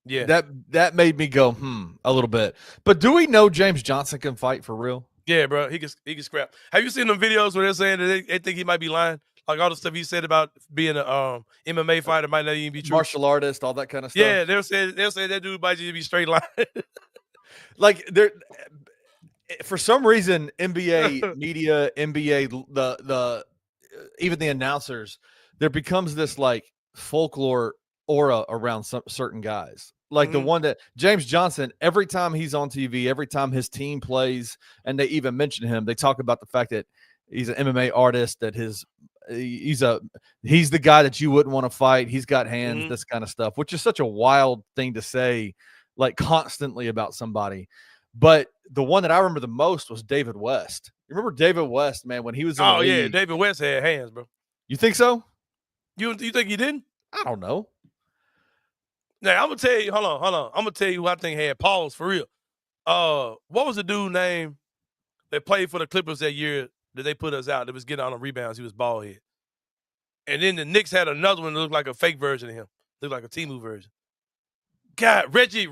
Yeah, that made me go a little bit. But do we know James Johnson can fight for real? Yeah, bro, he can scrap. Have you seen them videos where they're saying that they think he might be lying? Like, all the stuff he said about being a MMA fighter might not even be true. Martial artist, all that kind of stuff. Yeah, they'll say that dude might just be straight lying. Like, for some reason, NBA media, NBA, the even the announcers, there becomes this like folklore aura around some certain guys. Like the one that James Johnson, every time he's on TV, every time his team plays, and they even mention him, they talk about the fact that he's an MMA artist, that he's the guy that you wouldn't want to fight. He's got hands, this kind of stuff, which is such a wild thing to say, like, constantly about somebody. But the one that I remember the most was David West. You remember David West, man, when he was in the league? Yeah, David West had hands, bro. You think so? You think he didn't? I don't know. Now, I'm gonna tell you, hold on. I'm gonna tell you who I think had pause for real. What was the dude name that played for the Clippers that year that they put us out that was getting on the rebounds? He was bald head. And then the Knicks had another one that looked like a fake version of him. Looked like a Temu version. God, Reggie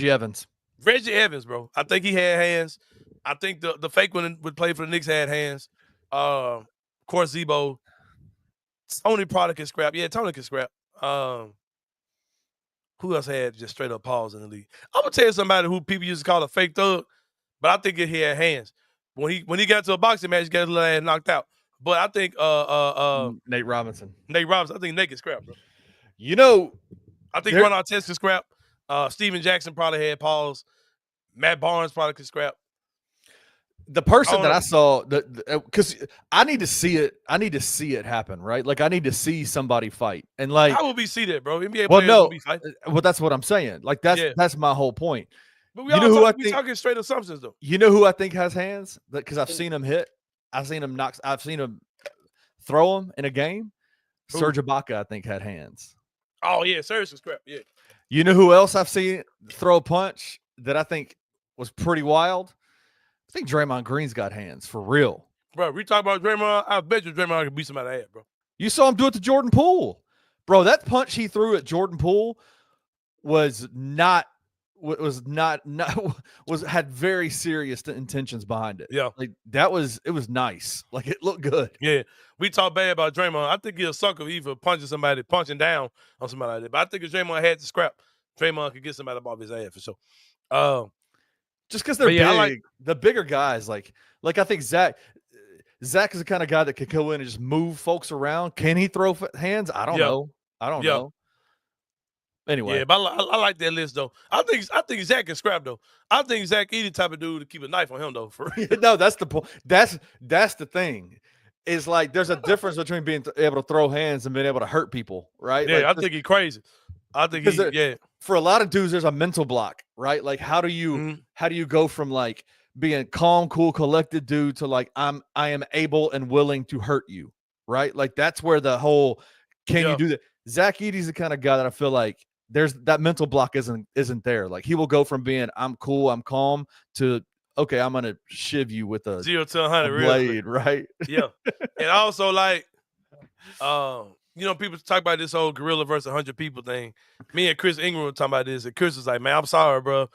Evans. Reggie Evans, bro. I think he had hands. I think the fake one would play for the Knicks had hands. Of course, Zebo. Tony probably can scrap. Yeah, Tony can scrap. Who else had just straight up paws in the league? I'm gonna tell you somebody who people used to call a fake thug, but I think he had hands. When he got to a boxing match, he got his little ass knocked out. But I think Nate Robinson. I think Nate can scrap, bro. You know, I think Ron Artest can scrap. Steven Jackson probably had paws. Matt Barnes probably could scrap. The person that I saw, because I need to see it. I need to see it happen, right? Like I need to see somebody fight, and like how will we see that, bro? NBA players will be fighting. Well, that's what I'm saying. Like that's my whole point. But we talking straight assumptions, though. You know who I think has hands? Because I've seen him hit. I've seen him knock. I've seen him throw him in a game. Who? Serge Ibaka, I think, had hands. Oh yeah, Serge is scrap. Yeah. You know who else I've seen throw a punch that I think was pretty wild? I think Draymond Green's got hands for real. Bro, we talk about Draymond. I bet you Draymond can beat somebody's ass, bro. You saw him do it to Jordan Poole. Bro, that punch he threw at Jordan Poole had very serious intentions behind it. Yeah. Like it was nice. Like it looked good. Yeah. We talk bad about Draymond. I think he'll suck if he for punching down on somebody like that. But I think if Draymond had to scrap, Draymond could get somebody up off his ass for sure. Just because they're big, the bigger guys, like I think Zach is the kind of guy that could go in and just move folks around. Can he throw hands? I don't know. I don't know. Anyway, yeah, but I like that list though. I think Zach can scrap though. I think Zach the type of dude to keep a knife on him though. For real. No, that's the point. That's the thing. Is like there's a difference between being able to throw hands and being able to hurt people, right? Yeah, like, I think he's crazy. I think for a lot of dudes, there's a mental block, right? Like how do you go from like being calm, cool, collected dude to like I am able and willing to hurt you, right? Like that's where the whole you do that? Zach Edey's the kind of guy that I feel like there's that mental block isn't there. Like he will go from being I'm cool, I'm calm to okay, I'm gonna shiv you with a 0 to 100 blade, right? Yeah, and also like people talk about this whole gorilla versus 100 people thing. Me and Chris Ingram were talking about this, and Chris was like, "Man, I'm sorry, bro.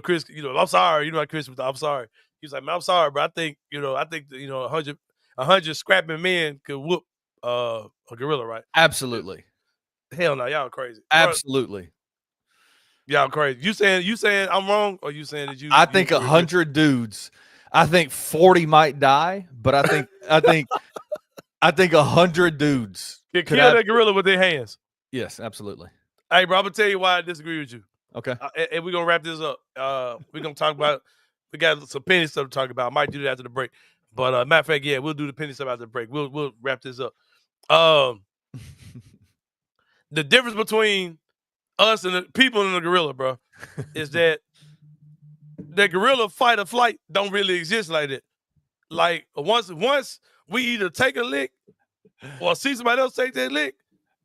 Chris, I'm sorry. Like Chris was, I'm sorry." He was like, "Man, I'm sorry, bro. I think 100 scrapping men could whoop a gorilla, right?" Absolutely. Hell no, y'all crazy. Absolutely. Y'all crazy. You saying I'm wrong, or you saying that you? I think 100 dudes. I think 40 might die, but I think 100 dudes can kill that gorilla with their hands. Yes, absolutely. Hey, bro, I'm gonna tell you why I disagree with you. Okay. And we're gonna wrap this up. We're gonna talk about. We got some penny stuff to talk about. I might do that after the break. But matter of fact, yeah, we'll do the penny stuff after the break. We'll wrap this up. The difference between us and the people in the gorilla, bro, is that the gorilla fight or flight don't really exist like that. Like once we either take a lick or see somebody else take that lick,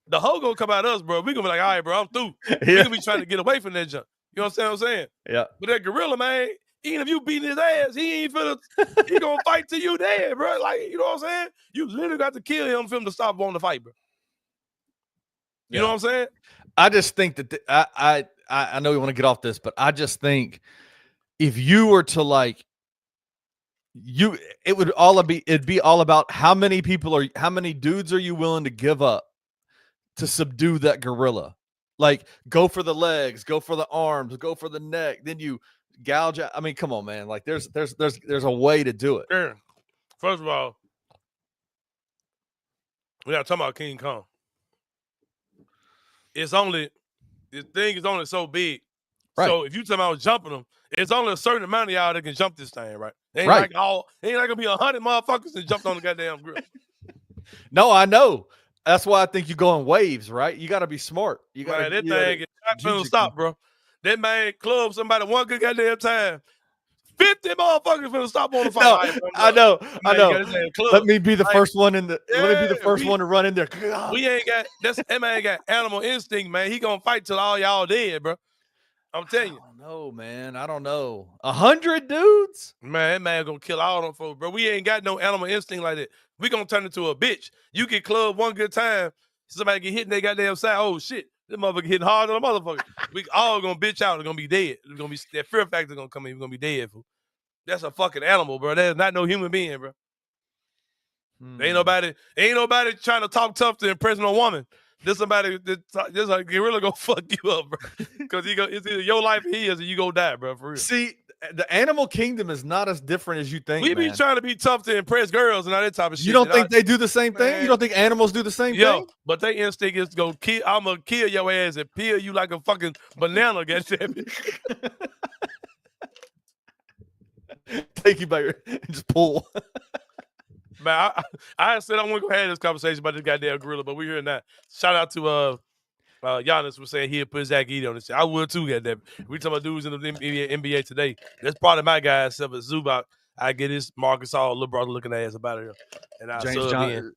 the hoe gonna come at us, bro. We gonna be like, all right, bro, I'm through. Yeah. We gonna be trying to get away from that junk. You understand what I'm saying? Yeah. But that gorilla, man, even if you beating his ass, he gonna fight till you dead, bro. Like, you know what I'm saying? You literally got to kill him for him to stop wanting to fight, bro. You know what I'm saying? I just think that I know we want to get off this, but I just think if you were to like it'd be all about how many dudes are you willing to give up to subdue that gorilla? Like go for the legs, go for the arms, go for the neck, then you gouge out. I mean, come on, man. Like there's a way to do it. Sure. First of all, we gotta talk about King Kong. This thing is only so big. Right. So if you talking about jumping them, it's only a certain amount of y'all that can jump this thing, right? It ain't right. Ain't like gonna be 100 motherfuckers that jumped on the goddamn grill. No, I know. That's why I think you go in waves, right? You got to be smart. You got that thing is not gonna stop, bro. That man club somebody one good goddamn time. 50 motherfuckers finna stop on the fight. No, I know. Let me be the first one in the. Let me be the first one to run in there. We ain't got that man got animal instinct, man. He gonna fight till all y'all dead, bro. I'm telling you. I don't know, man. I don't know. 100 dudes? Man, that man gonna kill all them folks, bro. We ain't got no animal instinct like that. We gonna turn into a bitch. You get clubbed one good time, somebody get hit in their goddamn side. Oh shit, this motherfucker hitting hard on the motherfucker. We all gonna bitch out. They're gonna be dead. It's gonna be that fear factor gonna come in. We're gonna be dead. Fool. That's a fucking animal, bro. That's not no human being, bro. Ain't nobody trying to talk tough to impress no woman. This a gorilla gonna fuck you up, bro. Because it's either your life or his, or you gonna die, bro. For real. See, the animal kingdom is not as different as you think. We be trying to be tough to impress girls and all that type of shit. You don't think they do the same thing? Man. You don't think animals do the same thing? But their instinct is to go kill. I'm gonna kill your ass and peel you like a fucking banana. Goddamn it. Take you by your and just pull. Man, I said I want to go have this conversation about this goddamn gorilla, but we're here now. Shout out to Giannis was saying he'd put Zach Edey on this shit. I would too, goddamn. We talking about dudes in the NBA today. That's part of my guy, except for Zubac. I get his Marcus All little brother looking ass up out of here, and I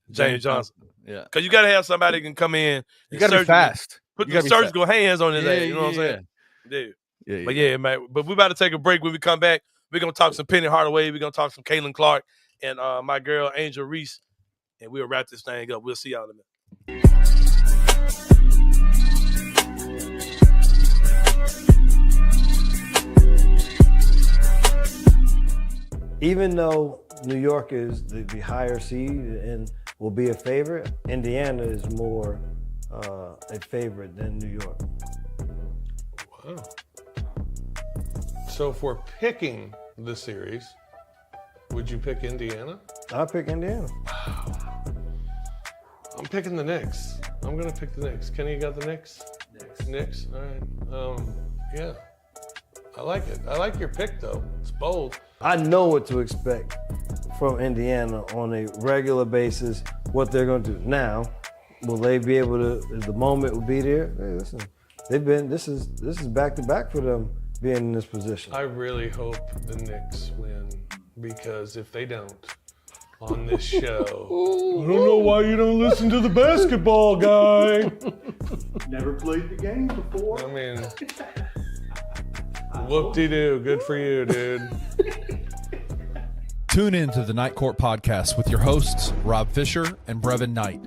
James Johnson. Yeah, because you got to have somebody that can come in. You got to be fast. Put the surgical hands on his ass. You know what I'm saying? Yeah. But yeah, man. But we about to take a break. When we come back, we're gonna talk some Penny Hardaway. We're gonna talk some Caitlin Clark and my girl Angel Reese, and we'll wrap this thing up. We'll see y'all in a minute. Even though New York is the higher seed and will be a favorite, Indiana is more a favorite than New York. Wow. So if we're picking the series, would you pick Indiana? I'll pick Indiana. I'm picking the Knicks. I'm going to pick the Knicks. Kenny, you got the Knicks? Knicks. All right. Yeah. I like it. I like your pick, though. It's bold. I know what to expect from Indiana on a regular basis, what they're going to do. Now, will they be able to, the moment will be there? Hey, listen, this is back-to-back for them being in this position. I really hope the Knicks win, because if they don't, on this show, I don't know why you don't listen to the basketball guy. Never played the game before. I mean, whoop-de-doo. Good for you, dude. Tune in to the Night Court Podcast with your hosts, Rob Fisher and Brevin Knight,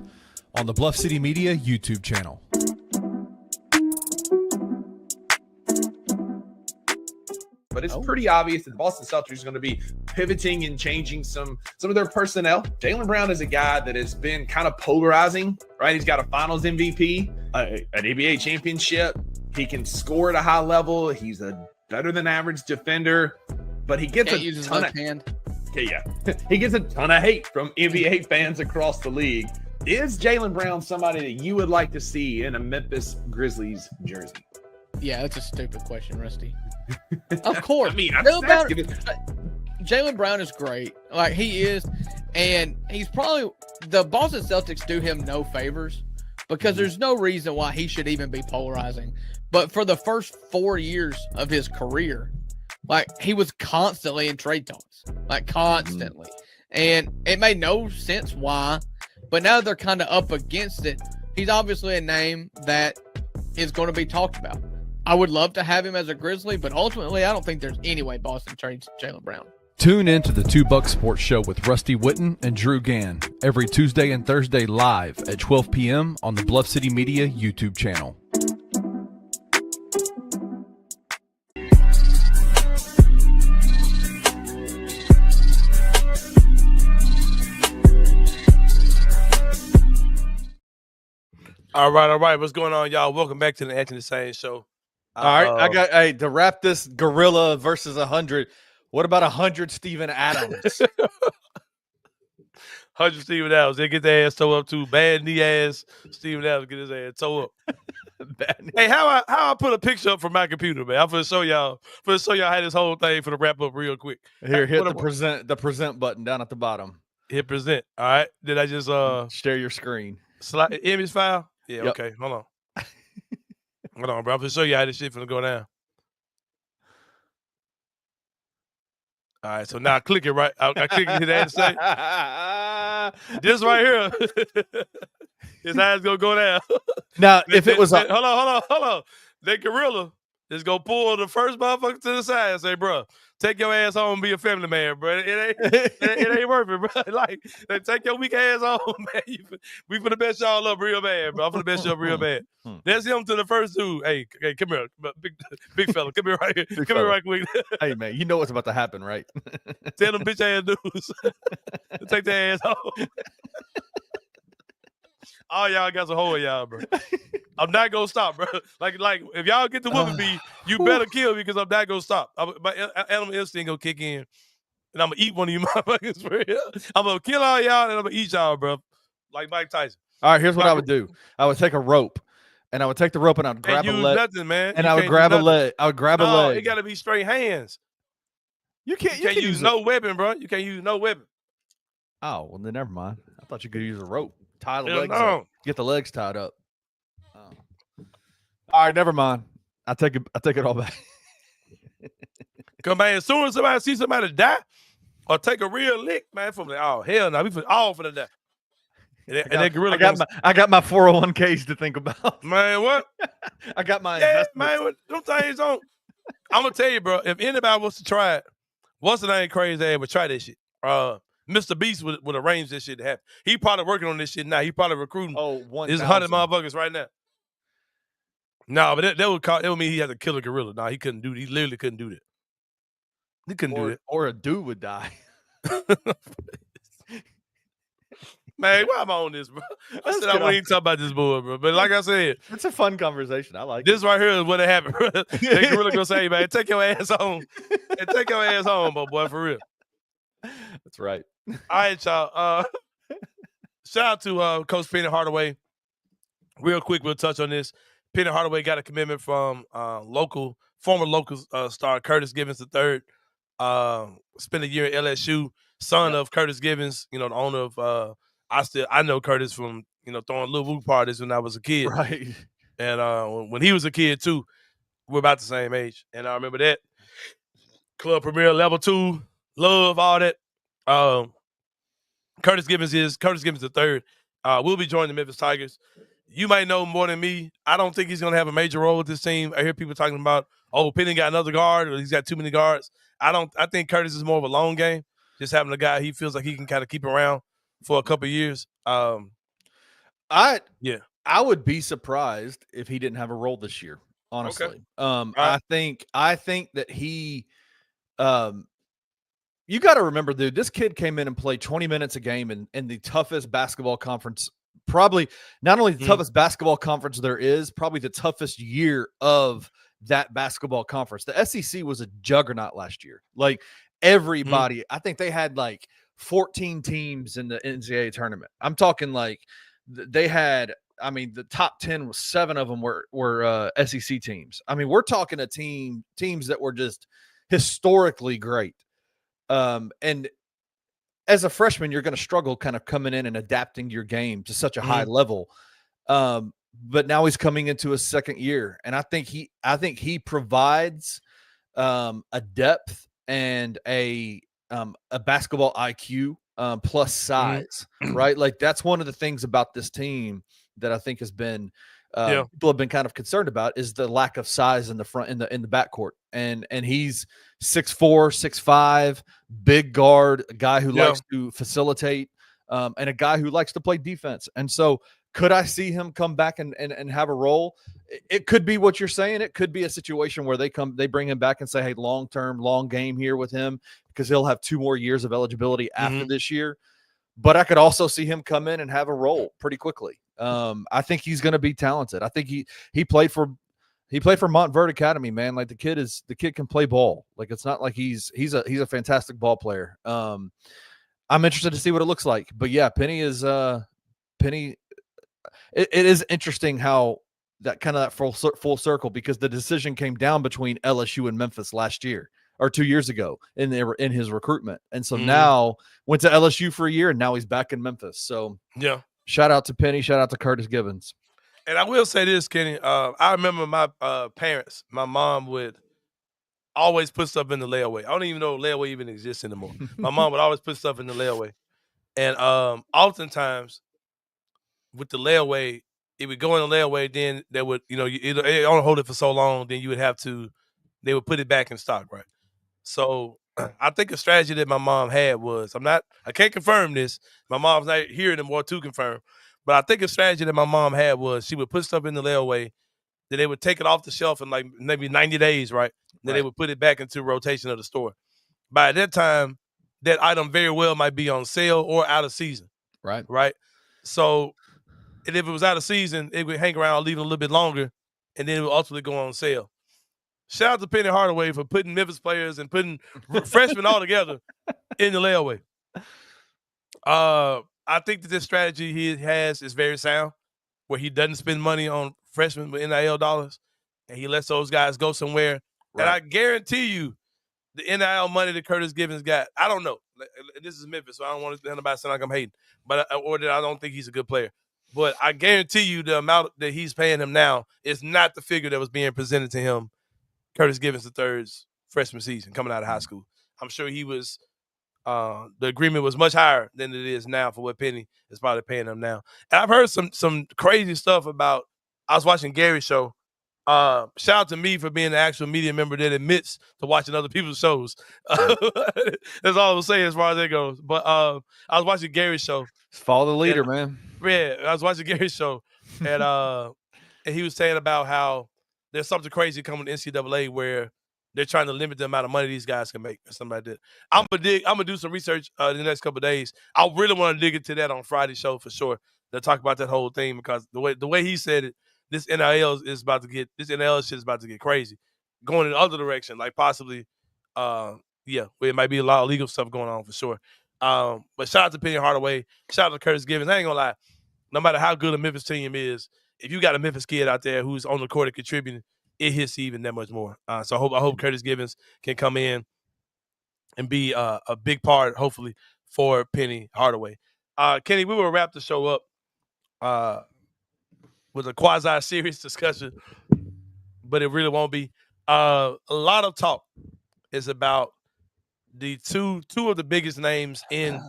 on the Bluff City Media YouTube channel. But it's pretty obvious that the Boston Celtics are going to be pivoting and changing some of their personnel. Jaylen Brown is a guy that has been kind of polarizing, right? He's got a Finals MVP, an NBA championship. He can score at a high level. He's a better than average defender, but he gets Can't use his left hand. He gets a ton of hate from NBA fans across the league. Is Jaylen Brown somebody that you would like to see in a Memphis Grizzlies jersey? Yeah, that's a stupid question, Rusty. Of course. I mean, Jaylen Brown is great. Like, he is. And he's probably – the Boston Celtics do him no favors because there's no reason why he should even be polarizing. But for the first 4 years of his career, like, he was constantly in trade talks. Like, constantly. And it made no sense why. But now they're kind of up against it. He's obviously a name that is going to be talked about. I would love to have him as a Grizzly, but ultimately, I don't think there's any way Boston trades Jaylen Brown. Tune in to the Two Buck Sports Show with Rusty Witten and Drew Gann every Tuesday and Thursday live at 12 p.m. on the Bluff City Media YouTube channel. All right. What's going on, y'all? Welcome back to the Anthony Sain Show. All right, to wrap this gorilla versus 100. What about 100 Steven Adams? 100 Steven Adams. They get their ass toe up too. Bad knee ass Steven Adams get his ass toe up. Hey, how I put a picture up from my computer, man? I'm gonna show y'all. How this whole thing for the wrap up real quick. Here, hit the present button down at the bottom. Hit present. All right. Did I just share your screen? Slide image file? Yeah. Yep. Okay. Hold on. Hold on, bro. I'm gonna show you how this shit finna go down. All right, so now click it right. I click it and say, this right here is how it's gonna go down. Now, if it was hold on. That gorilla Just go pull the first motherfucker to the side and say, bro, take your ass home and be a family man, bro. It ain't worth it, bro. Like, take your weak ass home, man. We finna mess y'all up real bad, bro. I'm finna mess you up real bad. That's him to the first dude. Hey, come here. Big fella. Come here right here. Come here right quick. Hey, man, you know what's about to happen, right? Tell them bitch ass dudes to take their ass home. All y'all got some hole in y'all, bro. I'm not gonna stop, bro. Like if y'all get the whooping me, you better kill me because I'm not gonna stop. My animal instinct gonna kick in, and I'm gonna eat one of you motherfuckers for real. I'm gonna kill all y'all, and I'm gonna eat y'all, bro. Like Mike Tyson. All right, here's what I would do. I would take a rope, and I would take the rope, and I'd grab a leg. Nothing, man. And I would grab a leg. I would grab a leg. It gotta be straight hands. You can't use no weapon, bro. You can't use no weapon. Oh, well, then never mind. I thought you could use a rope. Tie the legs up. Get the legs tied up. Oh. All right, never mind. I take it all back. Come man, as soon as somebody sees somebody die or take a real lick, man, from like, oh hell no, we all for the die. I got my 401ks to think about. Man, what? I got my man. Them things on. I'm gonna tell you, bro. If anybody wants to try it, what's the name crazy ass would try this shit? Mr. Beast would arrange this shit to happen. He probably working on this shit now. He probably recruiting. There's 100 motherfuckers right now. No, but that would mean he had to kill a gorilla. No, he couldn't do it. He literally couldn't do that. He couldn't do it. Or a dude would die. Man, why am I on this, bro? I said I wouldn't even talk about this boy, bro. But like I said, it's a fun conversation. I like this right here is what happened, bro. That gorilla gonna say, man, take your ass home. And take your ass home, boy, for real. That's right. All right, y'all. Shout out to Coach Penny Hardaway. Real quick, we'll touch on this. Penny Hardaway got a commitment from former local star Curtis Givens III. Spent a year at LSU, son of Curtis Givens, the owner of I know Curtis from, throwing little woo parties when I was a kid. Right. And when he was a kid too, we're about the same age. And I remember that. Club Premier Level 2, love, all that. Curtis Givens III. Will be joining the Memphis Tigers. You might know more than me. I don't think he's going to have a major role with this team. I hear people talking about, Penny got another guard or he's got too many guards. I think Curtis is more of a long game. Just having a guy he feels like he can kind of keep around for a couple of years. I would be surprised if he didn't have a role this year, honestly. Okay. I think that he you got to remember, dude, this kid came in and played 20 minutes a game in the toughest basketball conference, probably not only the toughest basketball conference there is, probably the toughest year of that basketball conference. The SEC was a juggernaut last year. Like everybody, I think they had like 14 teams in the NCAA tournament. I'm talking like they had, the top 10 was 7 of them were SEC teams. We're talking teams that were just historically great. And as a freshman, you're going to struggle kind of coming in and adapting your game to such a high level. But now he's coming into his second year, and I think he provides a depth and a basketball IQ plus size, right? Like that's one of the things about this team that I think has been people have been kind of concerned about is the lack of size in the front in the backcourt. And he's 6'4", 6'5", big guard, a guy who likes to facilitate, and a guy who likes to play defense. And so could I see him come back and have a role? It could be what you're saying. It could be a situation where they bring him back and say, hey, long-term, long game here with him because he'll have 2 more years of eligibility after this year. But I could also see him come in and have a role pretty quickly. I think he's going to be talented. I think he played for Montverde Academy, man. Like the kid can play ball. Like it's not like he's a fantastic ball player. I'm interested to see what it looks like. But yeah, Penny is Penny. It is interesting how that kind of that full circle, because the decision came down between LSU and Memphis last year or 2 years ago in his recruitment. And so now went to LSU for a year and now he's back in Memphis. So yeah, shout out to Penny. Shout out to Curtis Givens. And I will say this, Kenny. I remember my parents, my mom would always put stuff in the layaway. I don't even know if layaway even exists anymore. My mom would always put stuff in the layaway. And oftentimes with the layaway, it would go in the layaway. Then they would, it only hold it for so long. Then you would have to, they would put it back in stock, right? So I think a strategy that my mom had was, I can't confirm this. My mom's not here anymore to confirm, but I think a strategy that my mom had was she would put stuff in the layaway, then they would take it off the shelf in like maybe 90 days, right? Then they would put it back into rotation of the store. By that time, that item very well might be on sale or out of season. Right. Right. So, and if it was out of season, it would hang around, leave it a little bit longer, and then it would ultimately go on sale. Shout out to Penny Hardaway for putting Memphis players and putting freshmen all together in the layaway. I think that this strategy he has is very sound, where he doesn't spend money on freshmen with NIL dollars, and he lets those guys go somewhere. Right. And I guarantee you, the NIL money that Curtis Givens got, I don't know. This is Memphis, so I don't want to anybody sound like I'm hating, or that I don't think he's a good player. But I guarantee you the amount that he's paying him now is not the figure that was being presented to him Curtis Givens III's freshman season coming out of high school. I'm sure he was the agreement was much higher than it is now for what Penny is probably paying him now. And I've heard some crazy stuff about, I was watching Gary's show. Shout out to me for being an actual media member that admits to watching other people's shows. That's all I will say as far as that goes. But I was watching Gary's show. Follow the leader, man. Yeah, I was watching Gary's show, and he was saying about how there's something crazy coming to NCAA where they're trying to limit the amount of money these guys can make or something like that. I'm gonna do some research in the next couple of days. I really want to dig into that on Friday's show for sure. They'll talk about that whole thing because the way he said it, this NIL shit is about to get crazy, going in the other direction, like possibly, where it might be a lot of legal stuff going on for sure. But shout out to Penny Hardaway, shout out to Curtis Givens. I ain't gonna lie, no matter how good a Memphis team is, if you got a Memphis kid out there who's on the court and contributing, it hits even that much more. So I hope Curtis Givens can come in and be a big part, hopefully, for Penny Hardaway. Kenny, we will wrap the show up with a quasi-serious discussion, but it really won't be. A lot of talk is about the two of the biggest names in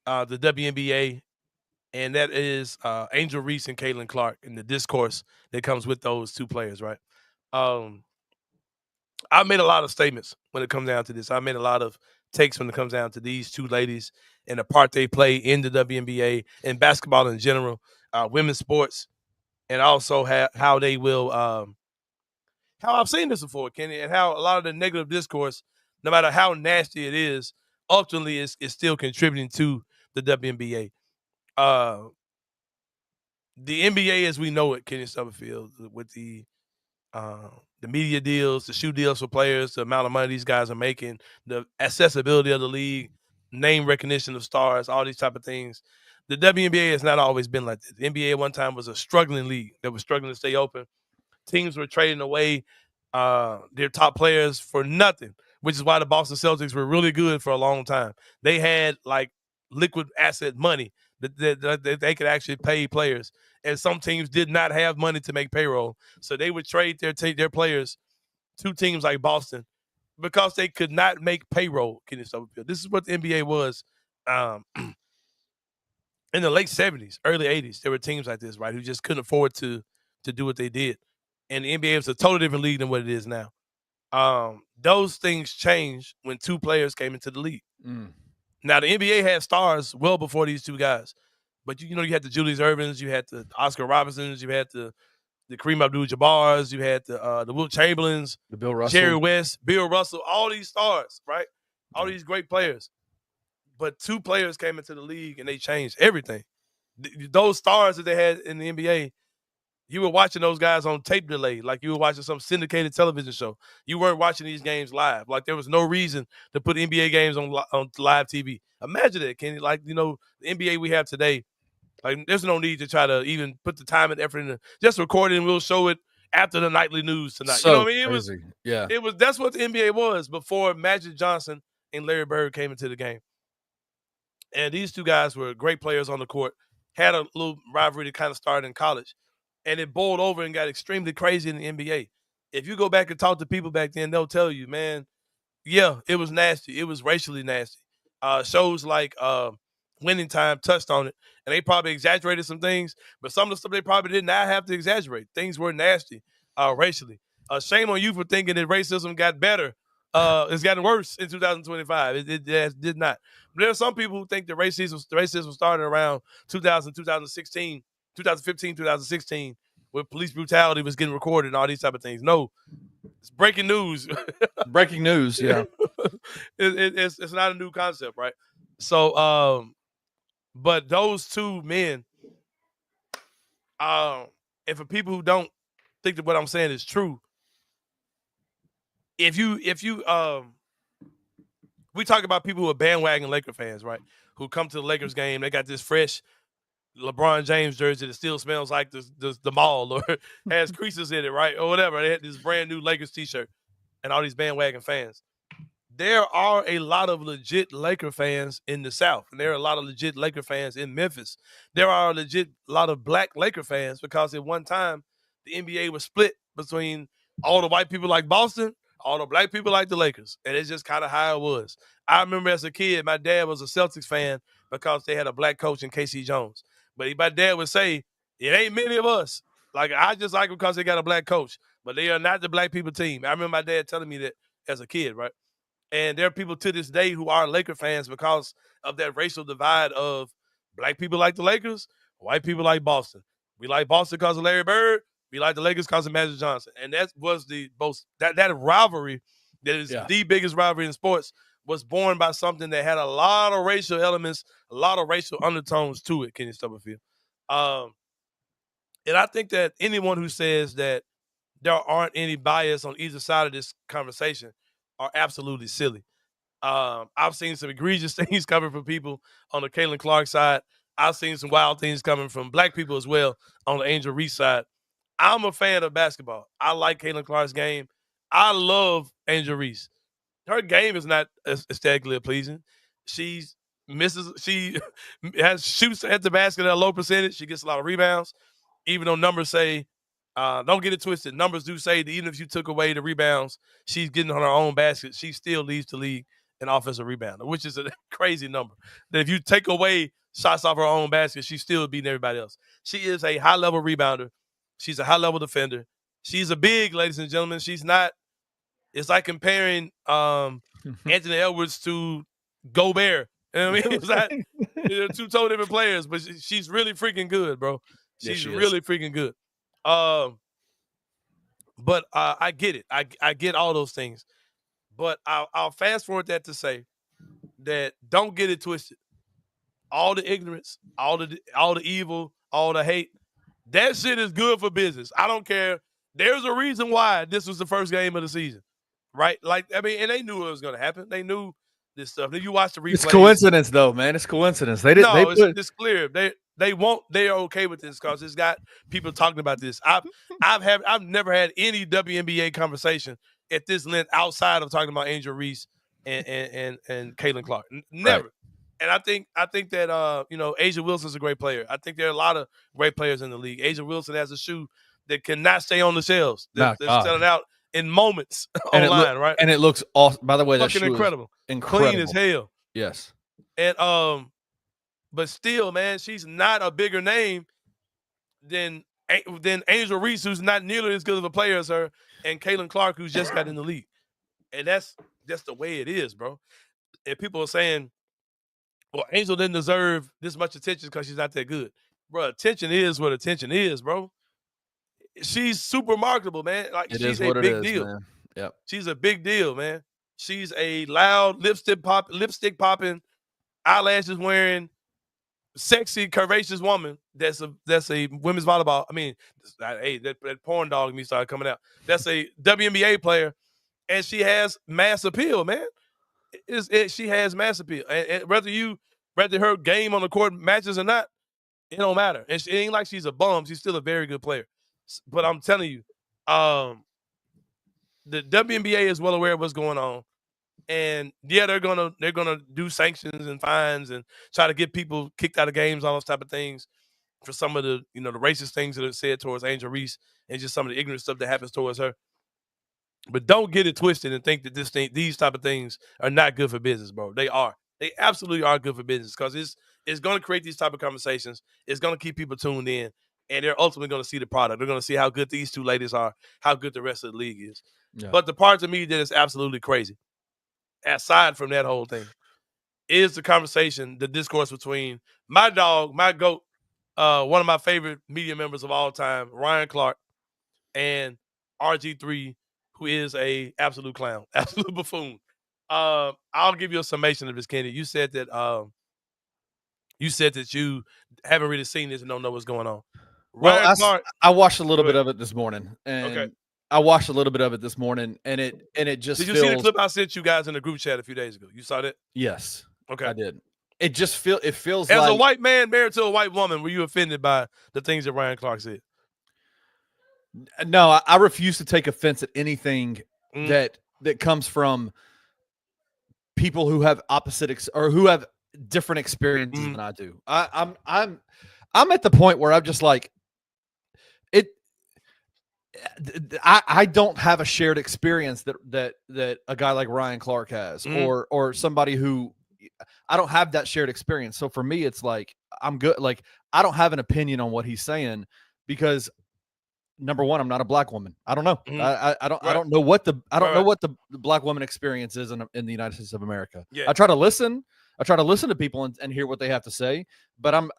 the WNBA, and that is Angel Reese and Caitlin Clark, and the discourse that comes with those two players, right? I made a lot of statements when it comes down to this. I made a lot of takes when it comes down to these two ladies and the part they play in the WNBA and basketball in general, women's sports, and also how they will how I've seen this before, Kenny, and how a lot of the negative discourse, no matter how nasty it is, ultimately is still contributing to the WNBA. The NBA as we know it, Kenny Summerfield, with the media deals, the shoe deals for players, the amount of money these guys are making, the accessibility of the league, name recognition of stars, all these type of things. The WNBA has not always been like that. The NBA at one time was a struggling league that was struggling to stay open. Teams were trading away their top players for nothing, which is why the Boston Celtics were really good for a long time. They had like liquid asset money that they could actually pay players, and some teams did not have money to make payroll, so they would trade their players to teams like Boston because they could not make payroll. This is what the NBA was in the late 70s, early 80s. There were teams like this, right, who just couldn't afford to do what they did. And the NBA was a totally different league than what it is now. Those things changed when two players came into the league. Now, the NBA had stars well before these two guys. But, you had the Julius Ervings, you had the Oscar Robinsons, you had the Kareem Abdul-Jabbars, you had the Wilt Chamberlains, the Bill Russell, Jerry West, Bill Russell, all these stars, right? All these great players. But two players came into the league and they changed everything. Those stars that they had in the NBA, you were watching those guys on tape delay, like you were watching some syndicated television show. You weren't watching these games live. Like there was no reason to put NBA games on live TV. Imagine that, Kenny. Like, the NBA we have today, like there's no need to try to even put the time and effort in. Just record it and we'll show it after the nightly news tonight. So you know what I mean? It was That's what the NBA was before Magic Johnson and Larry Bird came into the game. And these two guys were great players on the court, had a little rivalry that kind of started in college. And it boiled over and got extremely crazy in the NBA. If you go back and talk to people back then, they'll tell you, man, yeah, it was nasty. It was racially nasty. Shows like Winning Time touched on it, and they probably exaggerated some things, but some of the stuff they probably did not have to exaggerate. Things were nasty racially. Shame on you for thinking that racism got better. It's gotten worse in 2025. It did not. But there are some people who think that racism started around 2016, 2015, 2016, where police brutality was getting recorded and all these type of things. No, it's breaking news. Breaking news, yeah. It's not a new concept, right? So, but those two men, and for people who don't think that what I'm saying is true, if you we talk about people who are bandwagon Laker fans, right? Who come to the Lakers game, they got this fresh LeBron James jersey that still smells like the mall or has creases in it, right? Or whatever. They had this brand new Lakers t-shirt and all these bandwagon fans. There are a lot of legit Laker fans in the South, and there are a lot of legit Laker fans in Memphis. There are a lot of black Laker fans because at one time the NBA was split between all the white people like Boston, all the black people like the Lakers, and it's just kind of how it was. I remember as a kid, my dad was a Celtics fan because they had a black coach in K.C. Jones. But my dad would say, it ain't many of us. Like, I just like them because they got a black coach, but they are not the black people team. I remember my dad telling me that as a kid, right? And there are people to this day who are Laker fans because of that racial divide of black people like the Lakers, white people like Boston. We like Boston because of Larry Bird. We like the Lakers because of Magic Johnson. And that was the most that rivalry that is the biggest rivalry in sports was born by something that had a lot of racial elements, a lot of racial undertones to it, Kenny Stubblefield. And I think that anyone who says that there aren't any bias on either side of this conversation are absolutely silly. I've seen some egregious things coming from people on the Caitlin Clark side. I've seen some wild things coming from black people as well on the Angel Reese side. I'm a fan of basketball. I like Caitlin Clark's game. I love Angel Reese. Her game is not aesthetically pleasing. She shoots at the basket at a low percentage. She gets a lot of rebounds, even though numbers say, don't get it twisted. Numbers do say that even if you took away the rebounds, she's getting on her own basket. She still leads the league in offensive rebounder, which is a crazy number. That if you take away shots off her own basket, she's still beating everybody else. She is a high-level rebounder. She's a high-level defender. She's a big, ladies and gentlemen. She's not – it's like comparing Anthony Edwards to Gobert. You know what I mean? It's like they're two totally different players, but she's really freaking good, bro. She's really freaking good. But I get it. I get all those things. But I'll fast forward that to say that don't get it twisted. All the ignorance, all the evil, all the hate, that shit is good for business. I don't care. There's a reason why this was the first game of the season, right? Like, I mean, and they knew it was going to happen. They knew this stuff. If you watch the replays, it's coincidence, though, man. It's coincidence. They didn't. No, it's clear. They are okay with this because it's got people talking about this. I've never had any WNBA conversation at this length outside of talking about Angel Reese and Caitlin Clark. Never. Right. And I think that Asia Wilson's a great player. I think there are a lot of great players in the league. Asia Wilson has a shoe that cannot stay on the shelves. They're selling out in moments online, right? And it looks awesome. By the way, that shoe incredible. Clean as hell. Yes. And but still, man, she's not a bigger name than Angel Reese, who's not nearly as good of a player as her, and Caitlin Clark, who's just got in the league. And that's the way it is, bro. And people are saying, well, Angel didn't deserve this much attention because she's not that good. Bro, attention is what attention is, bro. She's super marketable, man. Like, she's a big deal. Man. Yep. She's a big deal, man. She's a loud, lipstick popping, eyelashes wearing, sexy, curvaceous woman that's a women's volleyball. I mean, hey, that porn dog me started coming out. That's a WNBA player, and she has mass appeal, man. She has mass appeal, and whether her game on the court matches or not, it don't matter. And it ain't like she's a bum. She's still a very good player. But I'm telling you, the WNBA is well aware of what's going on. And yeah, they're gonna do sanctions and fines and try to get people kicked out of games, all those type of things for some of the the racist things that are said towards Angel Reese and just some of the ignorant stuff that happens towards her. But don't get it twisted and think that these type of things are not good for business, bro. They are. They absolutely are good for business because It's going to create these type of conversations. It's going to keep people tuned in, and they're ultimately going to see the product. They're going to see how good these two ladies are, how good the rest of the league is. Yeah. But the part to me that is absolutely crazy, aside from that whole thing, is the conversation, the discourse between my dog, my GOAT, one of my favorite media members of all time, Ryan Clark, and RG3, who is a absolute clown, absolute buffoon. I'll give you a summation of this, Kenny. You said that you haven't really seen this and don't know what's going on. Well, Ryan Clark, I watched a little bit of it this morning, and okay. I watched a little bit of it this morning, and it just Did you feels, see the clip I sent you guys in the group chat a few days ago? You saw that? Yes, Okay. I did. It just feels as like a white man married to a white woman. Were you offended by the things that Ryan Clark said? No, I refuse to take offense at anything Mm. that comes from people who have or who have different experiences than I do. I'm at the point where I'm just like it. I don't have a shared experience that a guy like Ryan Clark has, or somebody who I don't have that shared experience. So for me, it's like I'm good. Like I don't have an opinion on what he's saying because number one, I'm not a black woman. I don't know. I don't know what the know what the black woman experience is in the United States of America. Yeah. I try to listen to people and hear what they have to say, but I'm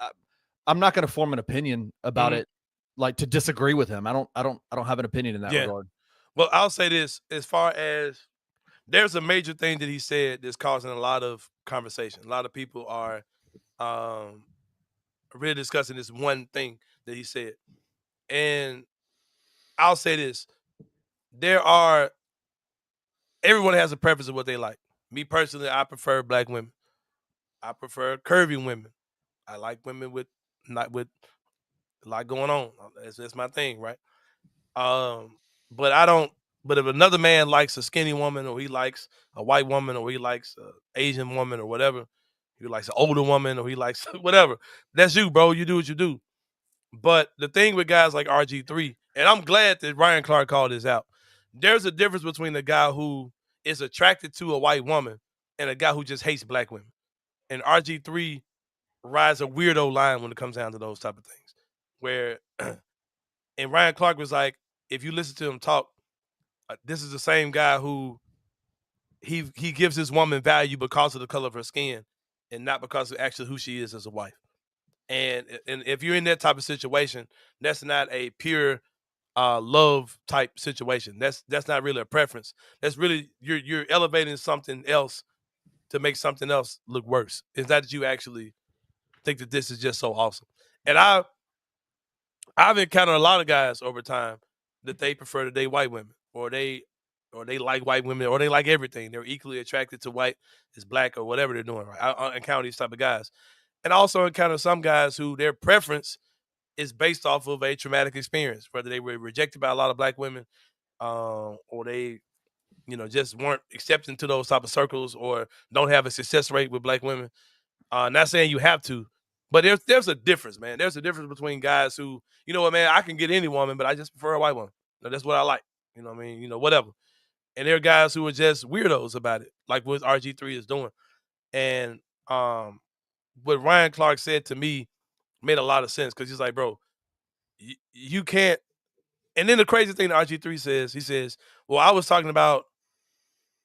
not going to form an opinion about it, like to disagree with him. I don't have an opinion in that regard. Well, I'll say this: as far as there's a major thing that he said that's causing a lot of conversation. A lot of people are really discussing this one thing that he said, and I'll say this: everyone has a preference of what they like. Me personally, I prefer black women. I prefer curvy women. I like women with not with a lot going on. That's my thing, right? But I don't. But if another man likes a skinny woman, or he likes a white woman, or he likes an Asian woman, or whatever, he likes an older woman, or he likes whatever. That's you, bro. You do what you do. But the thing with guys like RG3, and I'm glad that Ryan Clark called this out. There's a difference between a guy who is attracted to a white woman and a guy who just hates black women. And RG3 rides a weirdo line when it comes down to those type of things. Where, and Ryan Clark was like, if you listen to him talk, this is the same guy who he gives his woman value because of the color of her skin and not because of actually who she is as a wife. And if you're in that type of situation, that's not a pure love type situation. That's not really a preference. That's really you're elevating something else to make something else look worse. It's not that you actually think that this is just so awesome. And I've encountered a lot of guys over time that they prefer to date white women, or they like white women, or they like everything. They're equally attracted to white as black or whatever they're doing. Right? I encounter these type of guys, and I also encounter some guys who their preference is based off of a traumatic experience, whether they were rejected by a lot of black women, or they, just weren't accepted into those type of circles, or don't have a success rate with black women. Not saying you have to, but there's a difference, man. There's a difference between guys who, you know what, man, I can get any woman, but I just prefer a white woman. That's what I like. You know what I mean? Whatever. And there are guys who are just weirdos about it, like what RG3 is doing. And what Ryan Clark said to me made a lot of sense, because he's like, bro, you can't. And then the crazy thing that RG3 says, he says, well, all I was talking about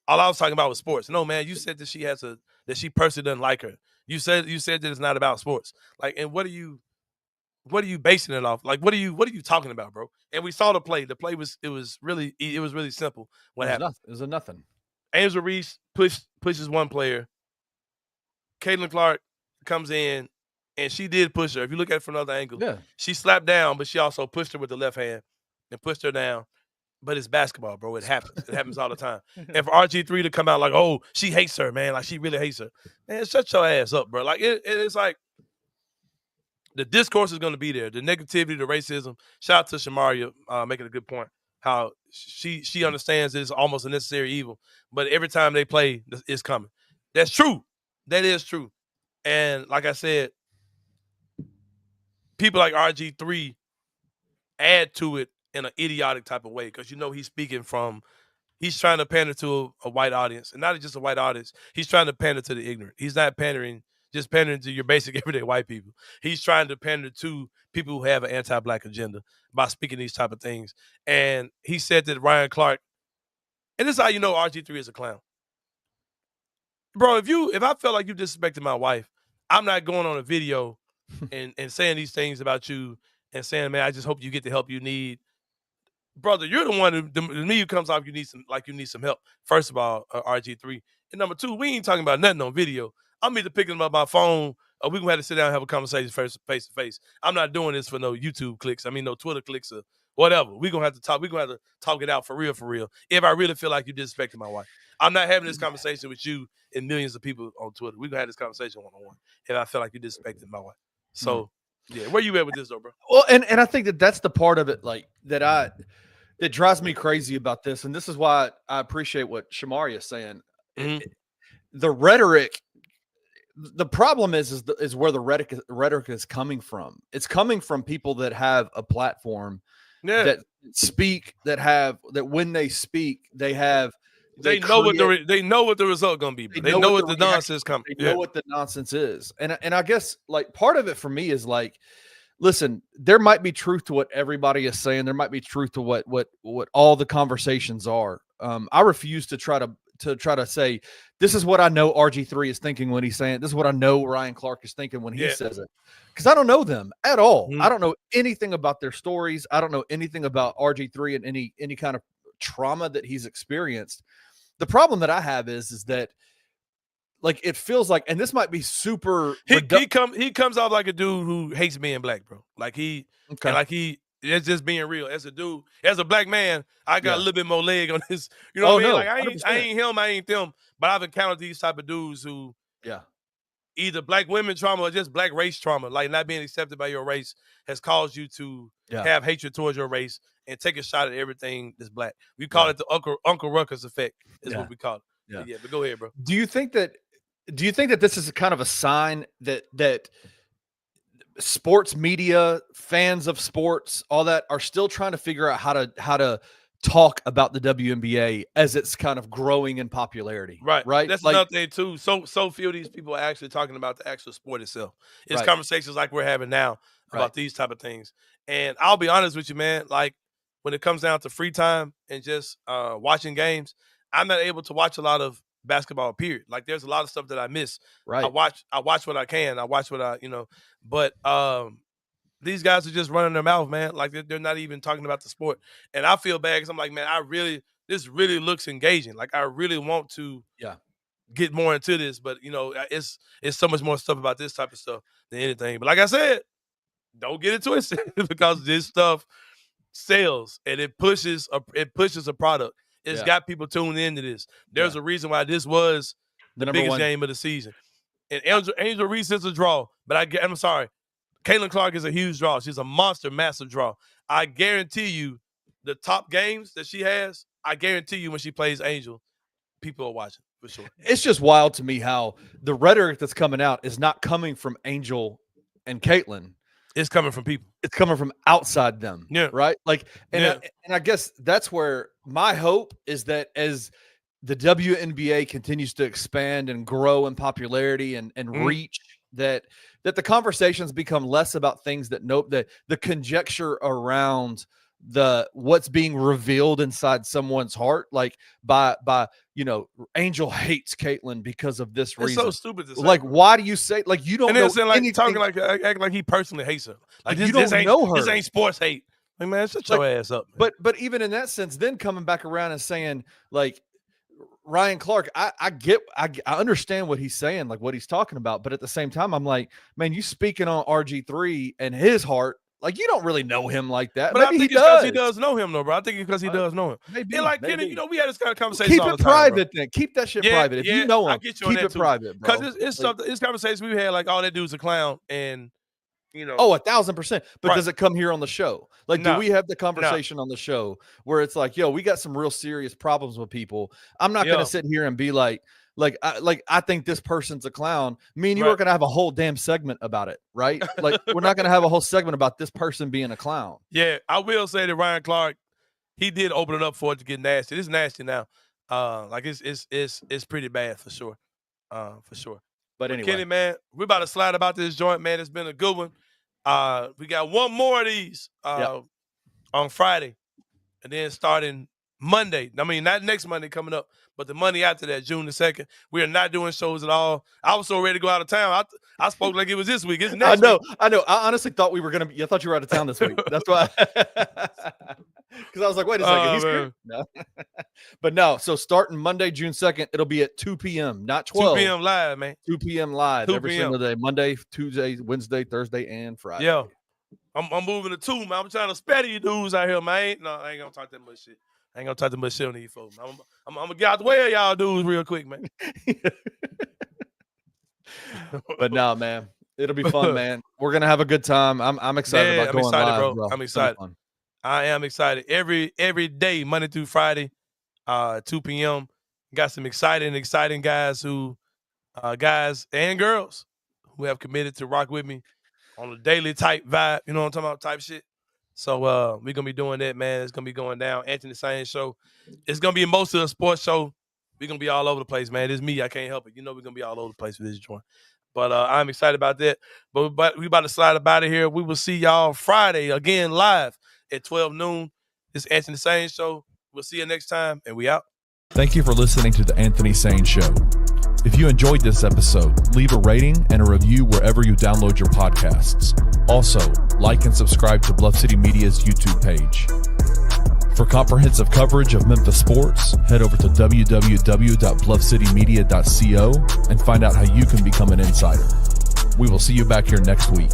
was sports. No, man, you said that she personally doesn't like her. You said that it's not about sports. Like, and what are you basing it off? Like, what are you talking about, bro? And we saw the play. The play was really simple. What happened? It was a nothing. Angel Reese pushes one player. Caitlin Clark comes in, and she did push her. If you look at it from another angle, she slapped down, but she also pushed her with the left hand and pushed her down. But it's basketball, bro. It happens. It happens all the time. And for RG3 to come out like, oh, she hates her, man. Like, she really hates her. Man, shut your ass up, bro. Like, it's like the discourse is going to be there. The negativity, the racism. Shout out to Shamaria making a good point. How she understands that it's almost a necessary evil. But every time they play, it's coming. That's true. That is true. And like I said, people like RG3 add to it in an idiotic type of way, because he's trying to pander to a white audience, and not just a white audience. He's trying to pander to the ignorant. He's not pandering just pandering to your basic everyday white people. He's trying to pander to people who have an anti-black agenda by speaking these type of things. And he said that Ryan Clark, and this is how you know RG3 is a clown. Bro, if I felt like you disrespected my wife, I'm not going on a video and saying these things about you and saying, man, I just hope you get the help you need. Brother, you're the one who comes off you need some help. First of all, RG3. And number two, we ain't talking about nothing on video. I'm either picking up my phone or we gonna have to sit down and have a conversation face to face. I'm not doing this for no YouTube clicks. I mean, no Twitter clicks or whatever. We're gonna have to talk. We're gonna have to talk it out for real. If I really feel like you disrespected my wife. I'm not having this conversation with you and millions of people on Twitter. We're gonna have this conversation one-on-one if I feel like you disrespected my wife. So yeah, where you at with this though, bro? Well, and I think that's the part of it like that drives me crazy about this. And this is why I appreciate what Shamari is saying. The rhetoric, the problem is where the rhetoric is coming from. It's coming from people that have a platform that speak, that when they speak, they know what the result gonna be. They know what the nonsense coming. They know what the nonsense is. And I guess like part of it for me is like, listen, there might be truth to what everybody is saying. There might be truth to what all the conversations are. I refuse to try to say this is what I know RG3 is thinking when he's saying it. This is what I know Ryan Clark is thinking when he says it, because I don't know them at all. I don't know anything about their stories. I don't know anything about RG3 and any kind of trauma that he's experienced. The problem that I have is that like it feels like, and this might be super. He comes off like a dude who hates being black, bro. Like it's just being real. As a dude, as a black man, I got a little bit more leg on this. You know what I mean? Like I ain't him, I ain't them. But I've encountered these type of dudes who, either black women trauma or just black race trauma, like not being accepted by your race, has caused you to have hatred towards your race and take a shot at everything that's black. We call it the Uncle Ruckus effect. Is what we call it. But go ahead, bro. Do you think that this is a kind of a sign that sports media, fans of sports, all that are still trying to figure out how to talk about the WNBA as it's kind of growing in popularity? Right. That's another thing too. So few of these people are actually talking about the actual sport itself. It's conversations like we're having now about these type of things. And I'll be honest with you, man, like when it comes down to free time and just watching games, I'm not able to watch a lot of basketball, period. Like there's a lot of stuff that I miss. Right. I watch what I can. I watch what but these guys are just running their mouth, man. Like they're not even talking about the sport. And I feel bad because I'm like, man, this really looks engaging. Like I really want to get more into this, but it's so much more stuff about this type of stuff than anything. But like I said, don't get it twisted because this stuff sells and it pushes a product. It's got people tuned into this. There's a reason why this was the biggest game of the season. And Angel Reese is a draw, but I'm sorry. Caitlin Clark is a huge draw. She's a monster, massive draw. I guarantee you the top games that she has, I guarantee you when she plays Angel, people are watching for sure. It's just wild to me how the rhetoric that's coming out is not coming from Angel and Caitlin. It's coming from people. It's coming from outside them. Yeah. Right. Like, and I guess that's where my hope is that as the WNBA continues to expand and grow in popularity and reach, that the conversations become less about things that the conjecture around what's being revealed inside someone's heart, like by Angel hates Caitlin because of this reason. It's so stupid to say. Like, why do you say like you don't know anything? Talking like acting like he personally hates her. Like you don't know her. This ain't sports hate. Like, man, shut your ass up. Man. But even in that sense, then coming back around and saying like Ryan Clark, I understand what he's saying, like what he's talking about, but at the same time, I'm like, man, you speaking on RG3 and his heart. Like, you don't really know him like that. But maybe I think it's because he does know him, though, bro. I think it's because he does know him. Maybe. And like, maybe. We had this kind of conversation keep all it the time, private, bro. then. Keep that shit private. If you know him, keep it private, bro. Because it's conversations we've had, like, all that dude's a clown, and, Oh, 1,000%. But does it come here on the show? Like, do we have the conversation on the show where it's like, yo, we got some real serious problems with people. I'm not going to sit here and be like I think this person's a clown. Me and you are going to have a whole damn segment about it, right? Like, we're not going to have a whole segment about this person being a clown. Yeah, I will say that Ryan Clark, he did open it up for it to get nasty. It's nasty now. Like it's pretty bad for sure. For sure. But anyway, Kenny, man, we're about to slide about this joint, man. It's been a good one. We got one more of these on Friday, and then starting Monday. I mean, not next Monday coming up, but the Monday after that, June the 2nd. We are not doing shows at all. I was so ready to go out of town. I spoke like it was this week. It's next week. I know. I honestly thought we were going to be – I thought you were out of town this week. That's why – because I was like, wait a second. He's here? No. But no, so starting Monday, June 2nd, it'll be at 2 p.m., not 12. 2 p.m. live, man. 2 p.m. live 2 every p.m. single day. Monday, Tuesday, Wednesday, Thursday, and Friday. Yeah. I'm moving to 2, man. I'm trying to spare you dudes out here, man. I ain't going to talk that much shit. I ain't going to talk that much shit on these folks. I'm going to get out the way of y'all dudes real quick, man. But no, man. It'll be fun, man. We're going to have a good time. I'm excited about going live, bro. I'm excited. I am excited. Every day, Monday through Friday, 2 p.m. Got some exciting guys guys and girls who have committed to rock with me on a daily type vibe. You know what I'm talking about? Type shit. So we're going to be doing that, man. It's going to be going down. Anthony Sain show. It's going to be most of the sports show. We're going to be all over the place, man. It's me. I can't help it. You know we're going to be all over the place with this joint. But I'm excited about that. But we about to slide up out of here. We will see y'all Friday again live at 12 noon. This is Anthony Sain show. We'll see you next time, and we out. Thank you for listening to the Anthony Sain Show. If you enjoyed this episode, leave a rating and a review wherever you download your podcasts. Also, like and subscribe to Bluff City Media's YouTube page. For comprehensive coverage of Memphis sports, head over to www.bluffcitymedia.co and find out how you can become an insider. We will see you back here next week.